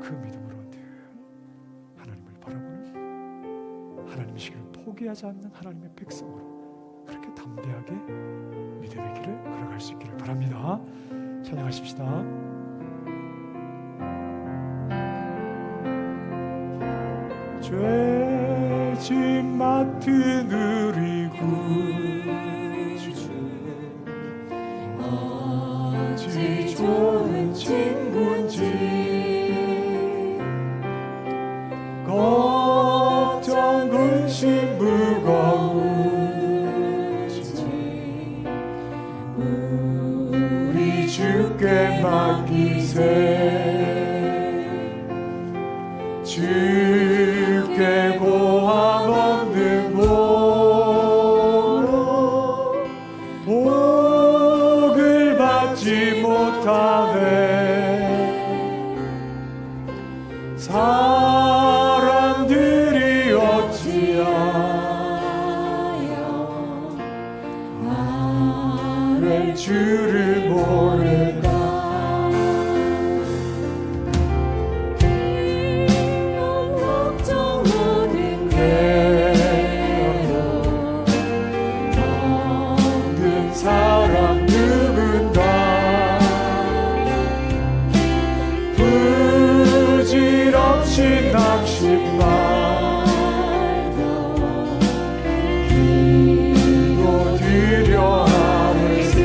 그 믿음으로 늘 하나님을 바라보는, 하나님이시기를 포기하지 않는 하나님의 백성으로 그렇게 담대하게 믿음의 길을 걸어갈 수 있기를 바랍니다. 찬양하십시다. 죄짐 맡은 우리 구주, 어찌 좋은 친구인지, 걱정 근심 무거우시지 우리 주께 맡기세. 주께 고함 없는 몸으로 복을 받지 못하네. 사람들이 어찌하여 나를 주를 모를까. 낙심 말고 기도드려 하늘세.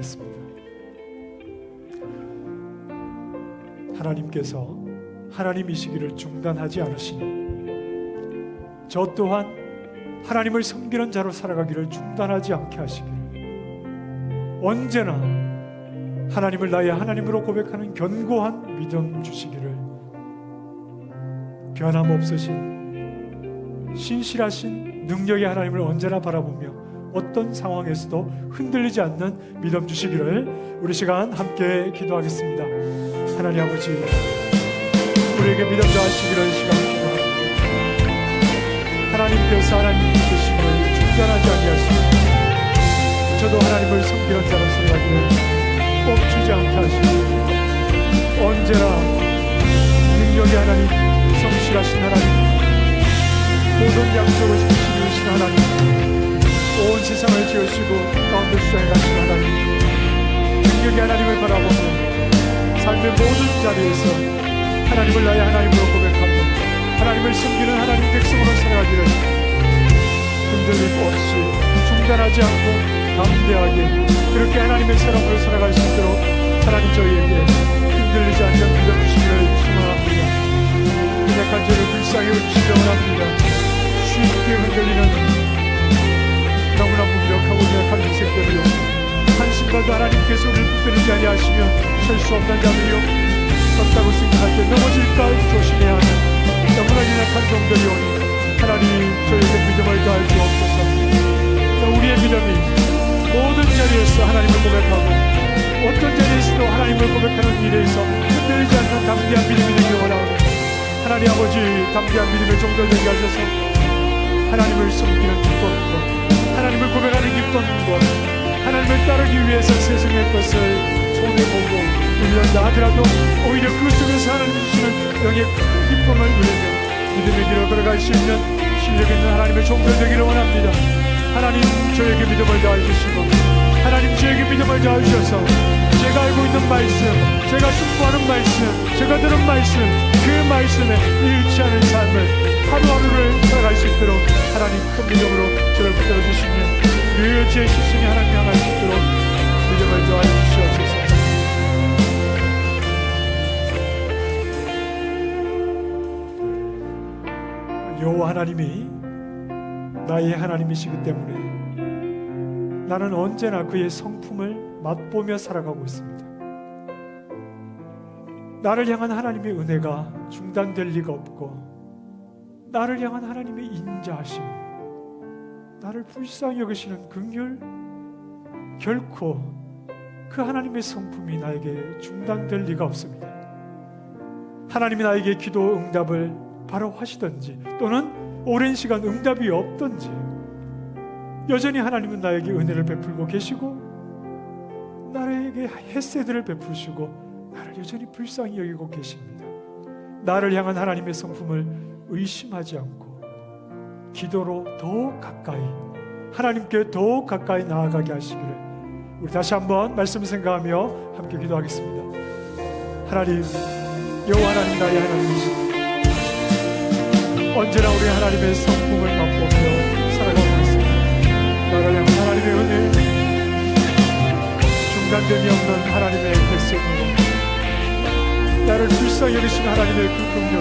기도하겠습니다. 하나님께서 하나님이시기를 중단하지 않으시니 저 또한 하나님을 섬기는 자로 살아가기를 중단하지 않게 하시기를, 언제나 하나님을 나의 하나님으로 고백하는 견고한 믿음 주시기를, 변함없으신 신실하신 능력의 하나님을 언제나 바라보며 어떤 상황에서도 흔들리지 않는 믿음 주시기를 우리 시간 함께 기도하겠습니다. 하나님 아버지, 우리에게 믿음 더하시기를 시간 기도합니다. 하나님께서 하나님 되심을 중단하지 아니하시고 저도 하나님을 섬기는 자로 살아가기를 멈추지 않게 하시고, 언제나 능력의 하나님, 성실하신 하나님, 모든 약속을 지키시는 하나님, 온 세상을 지으시고 가운데 수행하신 하나님, 능력의 하나님을 바라보며 삶의 모든 자리에서 하나님을 나의 하나님으로 고백하며 하나님을 섬기는 하나님 백성으로 살아가기를 흔들림 없이 중단하지 않고 담대하게 그렇게 하나님의 사람으로 살아갈 수 있도록 하나님 저희에게 흔들리지 않는 믿음 주시기를 축원합니다. 연약한 죄를 불쌍히 여기시기 원합니다. 쉽게 흔들리는 너무나 무기력하고 연약한 인생들이요, 한순간도 하나님께서 우리를 붙들지 아니하시며 설 수 없는 자들이요, 섰다고 생각할 때 넘어질까 조심해야 하는 너무나 연약한 종들이 오니 하나님 저희에게 믿음을 더할 주옵소서. 우리의 믿음이 모든 자리에서 하나님을 고백하고 어떤 자리에서도 하나님을 고백하는 일에서 흔들리지 않는 담대한 믿음이 되기를 원하오니 하나님 아버지, 담대한 믿음의 종들 되게 하셔서 하나님을 섬기는 기쁨과 하나님을 고백하는 기쁨과 하나님을 따르기 위해서 세상의 것을 손해보고 눌린다 하더라도 오히려 그 속에서 하나님 주시는 영의 큰 기쁨을 누리며 믿음의 길을 걸어갈 수 있는 실력 있는 하나님의 종들 되기를 원합니다. 하나님 저에게 믿음을 더하시고 하나님 저에게 믿음을 더하셔서 제가 알고 있는 말씀, 제가 축복하는 말씀, 제가 들은 말씀, 그 말씀에 잃지 않은 삶을 하루하루를 살아갈 수 있도록 하나님 큰 믿음으로 저를 붙들어 주시며 그 제 시선이 하나님 향할 수 있도록 믿음을 더하여 주시옵소서. 여호와 하나님이 나의 하나님이시기 때문에 나는 언제나 그의 성품을 맛보며 살아가고 있습니다. 나를 향한 하나님의 은혜가 중단될 리가 없고, 나를 향한 하나님의 인자하심, 나를 불쌍히 여기시는 긍휼, 결코 그 하나님의 성품이 나에게 중단될 리가 없습니다. 하나님이 나에게 기도 응답을 바로 하시든지 또는 오랜 시간 응답이 없든지 여전히 하나님은 나에게 은혜를 베풀고 계시고 나에게 햇새들을 베푸시고 나를 여전히 불쌍히 여기고 계십니다. 나를 향한 하나님의 성품을 의심하지 않고 기도로 더욱 가까이, 하나님께 더욱 가까이 나아가게 하시기를 우리 다시 한번 말씀 생각하며 함께 기도하겠습니다. 하나님, 여호와 하나님, 나의 하나님이십니다. 언제나 우리 하나님의 성품을 맛보며 살아가고 있습니다. 나를 향한 하나님의 은혜, 중단됨이 없는 하나님의 백성으로 나를 불쌍히 여기신 하나님의 그 긍휼,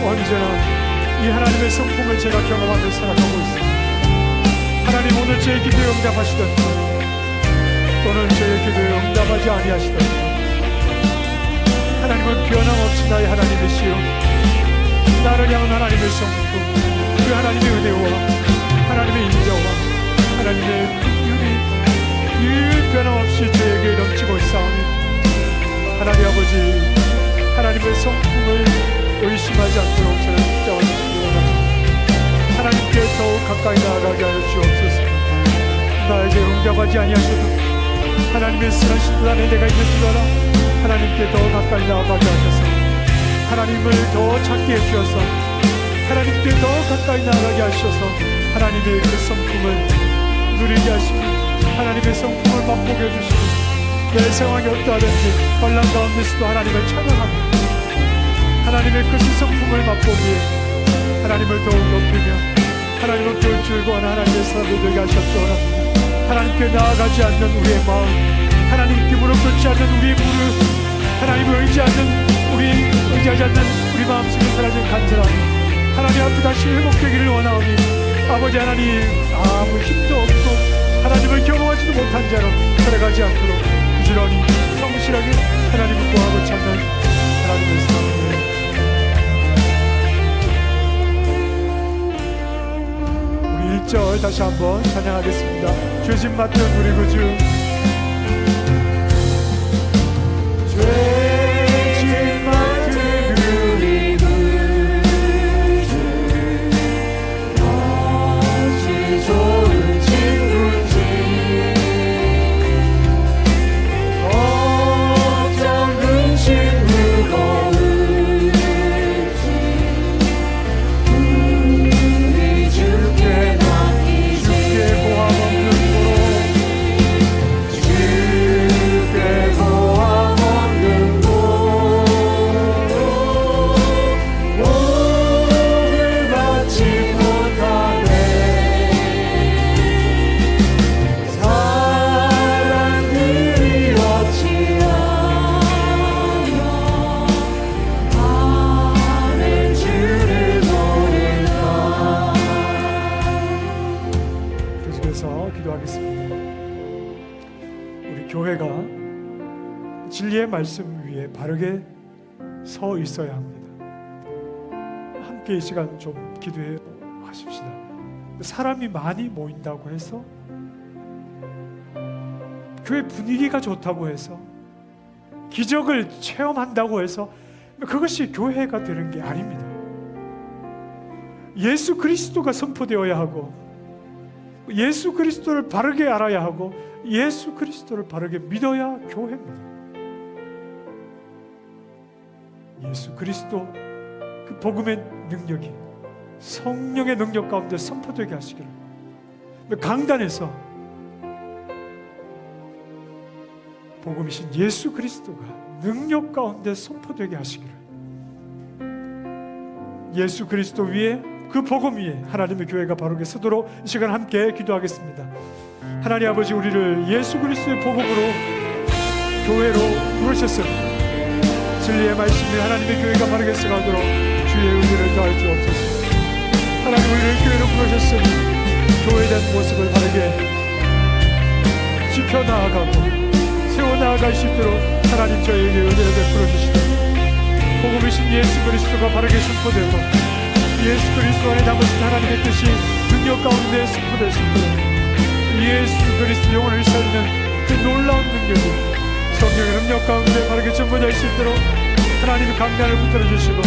언제나 이 하나님의 성품을 제가 경험하며 살아가고 있습니다. 하나님, 오늘 제 기도에 응답하시든지 또는 제 기도에 응답하지 아니하시든지 하나님은 변함없이 나의 하나님이시요, 나를 향한 하나님의 성품, 그 하나님의 은혜와 하나님의 인자와 하나님의 긍휼이 늘 변함없이 저에게 넘치고 있사오니 하나님 아버지, 하나님의 성품을 의심하지 않도록 저를 붙잡아 주시기 원합니다. 하나님께 더욱 가까이 나아가게 하여 주옵소서. 나에게 응답하지 아니하셔도 하나님의 쓰라신 듯 안에 내가 있는 줄 알아 하나님께 더욱 가까이 나아가게 하셔서 하나님을 더 찾게 해주셔서 하나님께 더 가까이 나아가게 하셔서 하나님의 그 성품을 누리게 하시고 하나님의 성품을 맛보게 해주시고 내 상황이 어떠하든지 환난 가운데서도 하나님을 찬양합니다. 하나님의 그 성품을 맛보기에 하나님을 더욱 높이며 하나님을 볼 줄고 하나님의 사람을 되게 하셨기 원합니다. 하나님께 나아가지 않는 우리의 마음, 하나님께 무릎 꿇지 않는 우리의 무릎, 하나님을 의지하지 않는 우리 마음속에 사라진 간절함이 하나님 앞에 다시 회복되기를 원하오니, 아버지 하나님, 아무 힘도 없고 하나님을 경험하지도 못한 자로 살아가지 않도록 부지런히 성실하게 하나님을 구하고 찾는 하나님의 삶을. 우리 1절 다시 한번 찬양하겠습니다. 죄짐 맡은 우리 구주, 죄짐 맡은 우리 구주, 어찌 좋은 친구지, 어쩜 근심 무거운지, 우리 주께 맡기세. 주께 보함 없는 곳, 주께 보함 없는 곳, 복을 받지 못하네. 사람들이 어찌하여 나를 주를 모를까. 계속해서 기도하겠습니다. 우리 교회가 진리의 말씀 위에 바르게 서 있어야 합니다. 함께 이 시간 좀 기도해 하십시다. 사람이 많이 모인다고 해서, 교회 분위기가 좋다고 해서, 기적을 체험한다고 해서 그것이 교회가 되는 게 아닙니다. 예수 그리스도가 선포되어야 하고, 예수 그리스도를 바르게 알아야 하고, 예수 그리스도를 바르게 믿어야 교회입니다. 예수 그리스도 그 복음의 능력이 성령의 능력 가운데 선포되게 하시기를, 강단에서 복음이신 예수 그리스도가 능력 가운데 선포되게 하시기를, 예수 그리스도 위에, 그 복음 위에 하나님의 교회가 바르게 서도록 이 시간 함께 기도하겠습니다. 하나님 아버지, 우리를 예수 그리스도의 복음으로 교회로 부르셨습니다. 진리의 말씀이 하나님의 교회가 바르게 서가도록 주의 은혜를 더할 주 없소서. 하나님, 우리를 교회로 부르셨으니 교회에 대한 모습을 바르게 지켜나가고 세워나갈 수 있도록 하나님 저희에게 은혜를 베풀어 주시고, 복음이신 예수 그리스도가 바르게 선포되고 예수 그리스도 안에 담으신 하나님의 뜻이 능력 가운데 선포될 수 있도록, 예수 그리스도 영혼을 살리는 그 놀라운 능력이 성령의 능력 가운데 바르게 전거될 수 있도록 하나님의 강단을 붙들어 주시고,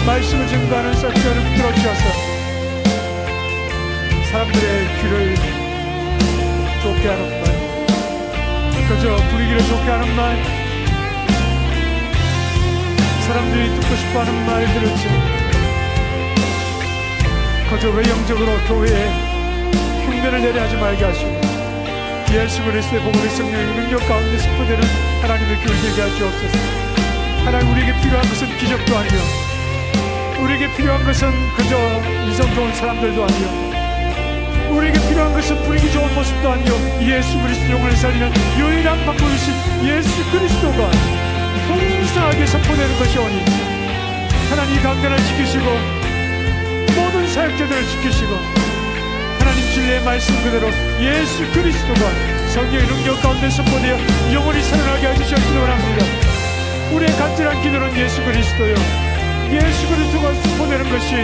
말씀을 증거하는 싹지하는 붙들어 주셔서 사람들의 귀를 좁게 하는 말, 그저 분위기를 좁게 하는 말, 사람들이 듣고 싶어하는 말 들을지, 그저 외형적으로 교회에 흉내를 내려 하지 말게 하시고, 예수 그리스도의 복음의 성령의 능력 가운데 선포되는 하나님의 교회 되게 할 수 없소서. 하나님, 우리에게 필요한 것은 기적도 아니요, 우리에게 필요한 것은 그저 이성 좋은 사람들도 아니요, 우리에게 필요한 것은 분위기 좋은 모습도 아니요, 예수 그리스도 영혼을 살리는 유일한 방법이신 예수 그리스도가 풍성하게 선포되는 것이오니, 하나님 이 강단을 지키시고 모든 사역자들을 지키시고, 하나님 진리의 말씀 그대로 예수 그리스도가 성령의 능력 가운데 선포되어 영원히 살아나게 해주시기를 원합니다. 우리의 간절한 기도는 예수 그리스도요, 예수 그리스도가 선포되는 것이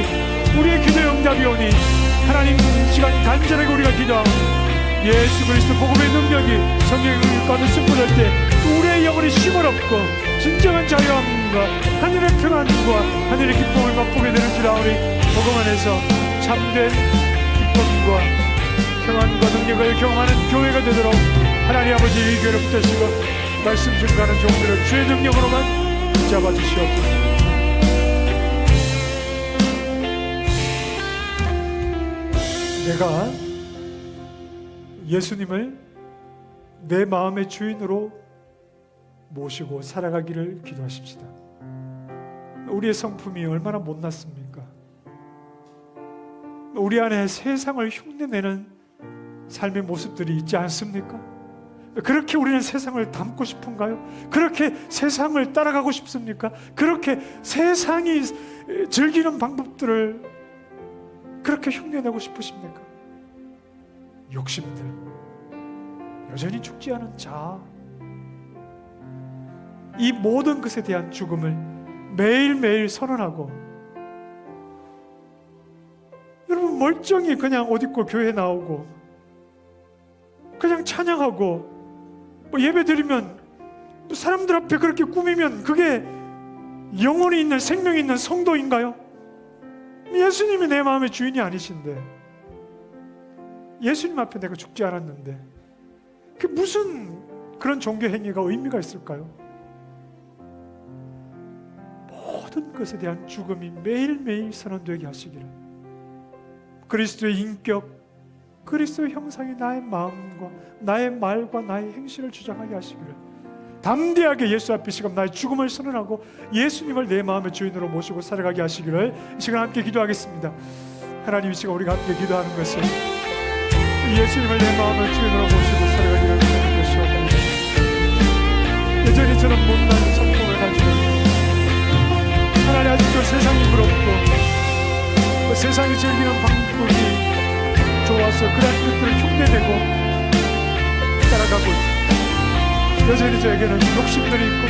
우리의 기도의 응답이오니, 하나님 시간 간절하게 우리가 기도하고 예수 그리스도 복음의 능력이 성령의 능력 가운데 선포될 때 우리의 영혼이 쉼을 얻고 진정한 자유함과 하늘의 평안과 하늘의 기쁨을 맛보게 되는 줄 아오니, 복음 안에서 참된 기쁨과 평안과 능력을 경험하는 교회가 되도록 하나님 아버지 이 교회를 붙드시고 말씀 증거하는 종들을 주의 능력으로만 붙잡아 주시옵소서. 내가 예수님을 내 마음의 주인으로 모시고 살아가기를 기도하십시다. 우리의 성품이 얼마나 못났습니까? 우리 안에 세상을 흉내내는 삶의 모습들이 있지 않습니까? 그렇게 우리는 세상을 닮고 싶은가요? 그렇게 세상을 따라가고 싶습니까? 그렇게 세상이 즐기는 방법들을 그렇게 흉내내고 싶으십니까? 욕심들, 여전히 죽지 않은 자아, 이 모든 것에 대한 죽음을 매일매일 선언하고, 여러분 멀쩡히 그냥 옷 입고 교회 나오고 그냥 찬양하고 뭐 예배 드리면 사람들 앞에 그렇게 꾸미면 그게 영혼이 있는, 생명이 있는 성도인가요? 예수님이 내 마음의 주인이 아니신데, 예수님 앞에 내가 죽지 않았는데 그게 무슨 그런 종교 행위가 의미가 있을까요? 모든 것에 대한 죽음이 매일매일 선언되게 하시기를, 그리스도의 인격, 그리스도의 형상이 나의 마음과 나의 말과 나의 행실을 주장하게 하시기를, 담대하게 예수 앞에 시간 나의 죽음을 선언하고 예수님을 내 마음의 주인으로 모시고 살아가게 하시기를 이 시간 함께 기도하겠습니다. 하나님, 이 시간 우리가 함께 기도하는 것은 예수님을 내 마음의 주인으로 모시고 살아가기를 하는 것이옵니다. 여전히 저는 못난 성품을 가지고 하나님, 아직도 세상이 부럽고 그 세상이 즐기는 방법이 좋아서 그런 것들을 흉내내고 따라가고 있습니다. 여전히 저에게는 욕심들이 있고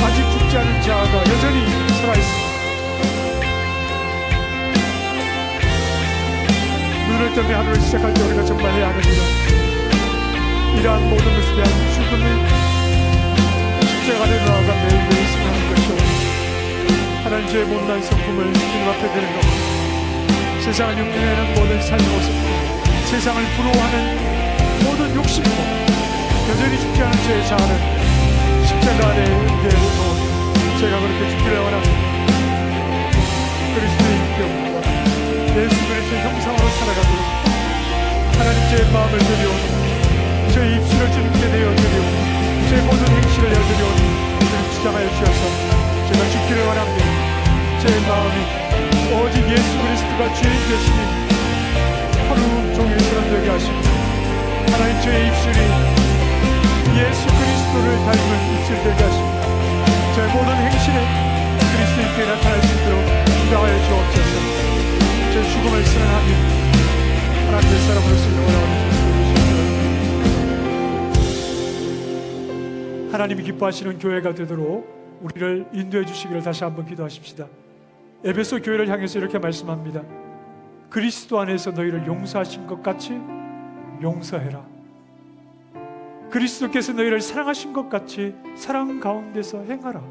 아직 죽지 않은 자아가 여전히 살아있습니다. 눈을 뜨며 하루를 시작할 때 우리가 정말 해야 하는 일은 이러한 모든 것에 대한 죽음을 십자가에 나아가 매일매일 승하는 것이오. 하나님, 저의 못난 성품을 주님 앞에 드리고 세상을 흉내내는 모든 삶의 모습, 세상을 부러워하는 모든 욕심과 여전히 죽지 않은 저의 자아를 십자가 아래에 놓은 제가 그렇게 죽기를 원합니다. 그리스도의 인격과 예수 그리스도의 형상으로 살아가도록 하나님, 제 마음을 드리오니 제 입술을 주님께 내어드리오니 제 모든 행실을 내어드리오니 주님 주장하여 주셔서 제가 죽기를 원합니다. 제 마음이 오직 예수 그리스도가 주인 되시니 하루 종일 선언되게 하시고, 하나님, 제 입술이 예수 그리스도를 닮은 입술 되게 하시고 제 모든 행실에 그리스도께 나타날 수 있도록 인도하여 주옵소서. 제 죽음을 선언하며 하나님의 사람으로서 영원하게 하나님이 기뻐하시는 교회가 되도록 우리를 인도해 주시기를 다시 한번 기도하십시다. 에베소 교회를 향해서 이렇게 말씀합니다. 그리스도 안에서 너희를 용서하신 것 같이 용서해라. 그리스도께서 너희를 사랑하신 것 같이 사랑 가운데서 행하라.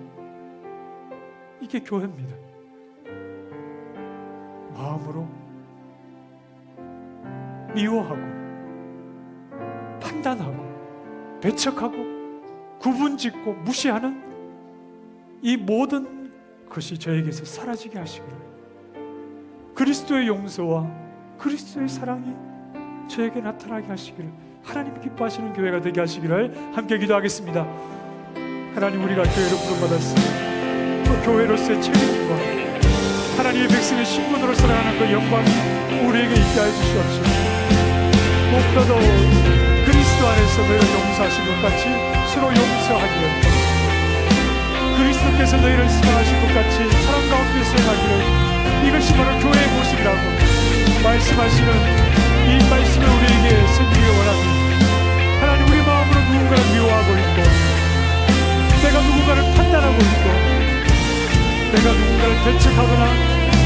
이게 교회입니다. 마음으로 미워하고 판단하고 배척하고 구분짓고 무시하는 이 모든 것이 저에게서 사라지게 하시기를, 그리스도의 용서와 그리스도의 사랑이 저에게 나타나게 하시기를, 하나님 기뻐하시는 교회가 되게 하시기를 함께 기도하겠습니다. 하나님, 우리가 교회로 부름받았습니다. 그 교회로서의 책임과 하나님의 백성의 신분으로 살아가는 그 영광이 우리에게 있게 하여 주시옵소서. 무엇보다도 그리스도 안에서 너희를 용서하신 것 같이 서로 용서하기를, 그리스도께서 너희를 사랑하신 것 같이 사랑 가운데서 행하기를, 이것이 바로 교회의 모습이라고 말씀하시는 이 말씀을 우리에게 새기기 원합니다. 하나님, 우리 마음으로 누군가를 미워하고 있고, 내가 누군가를 판단하고 있고, 내가 누군가를 배척하거나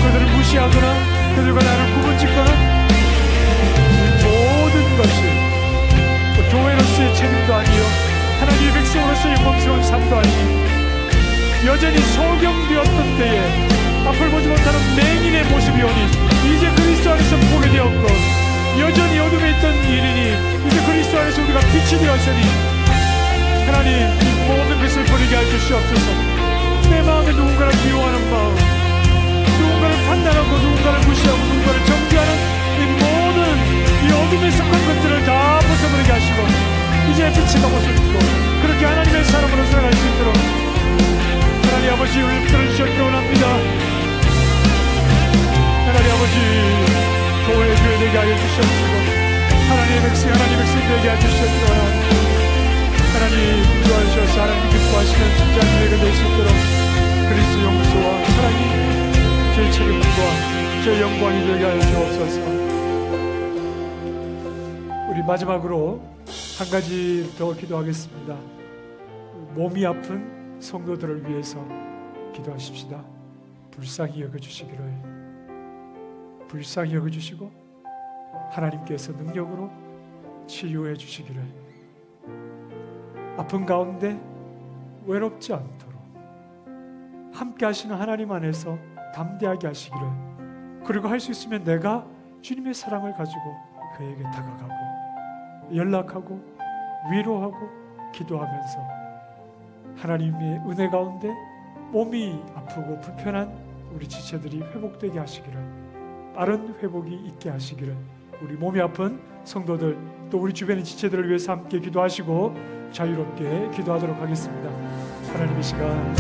그들을 무시하거나 그들과 나를 구분짓거나, 모든 것이 교회로서의 책임도 아니요 하나님의 백성으로서의 영광스러운 삶도 아니니 여전히 소경되었던 때에 앞을 보지 못하는 맹인의 모습이 오니 이제 그리스도 안에서 보게 되었고, 여전히 어둠에 있던 일이니 이제 그리스도 안에서 우리가 빛이 되었으니 하나님, 이 모든 것을 버리게 해 주시옵소서. 내 마음에 누군가를 미워하는 마음, 누군가를 판단하고 누군가를 무시하고 누군가를 정죄하는 이 모든 이 어둠에 속한 것들을 다 벗어버리게 하시고 이제 빛이 가고 싶고 그렇게 하나님의 사람으로 살아갈 수 있도록 하나님 아버지, 우리를 붙들어주시기 원합니다. 하나님 아버지, 교회 되게 하여 주시옵시고 하나님의 백성 되게 해주셨어요. 하나님 인도하셔서 하나님 기뻐하시는 진짜 예배가 될 수 있도록 그리스도 용서와 하나님 제 책임과 제 영광이 되게 하여 주옵소서. 우리 마지막으로 한 가지 더 기도하겠습니다. 몸이 아픈 성도들을 위해서 기도하십시다. 불쌍히 여겨주시기를, 불쌍히 여겨주시고 하나님께서 능력으로 치유해 주시기를, 아픈 가운데 외롭지 않도록 함께 하시는 하나님 안에서 담대하게 하시기를, 그리고 할 수 있으면 내가 주님의 사랑을 가지고 그에게 다가가고 연락하고 위로하고 기도하면서 하나님의 은혜 가운데 몸이 아프고 불편한 우리 지체들이 회복되게 하시기를, 빠른 회복이 있게 하시기를, 우리 몸이 아픈 성도들 또 우리 주변의 지체들을 위해서 함께 기도하시고 자유롭게 기도하도록 하겠습니다. 하나님 이 시간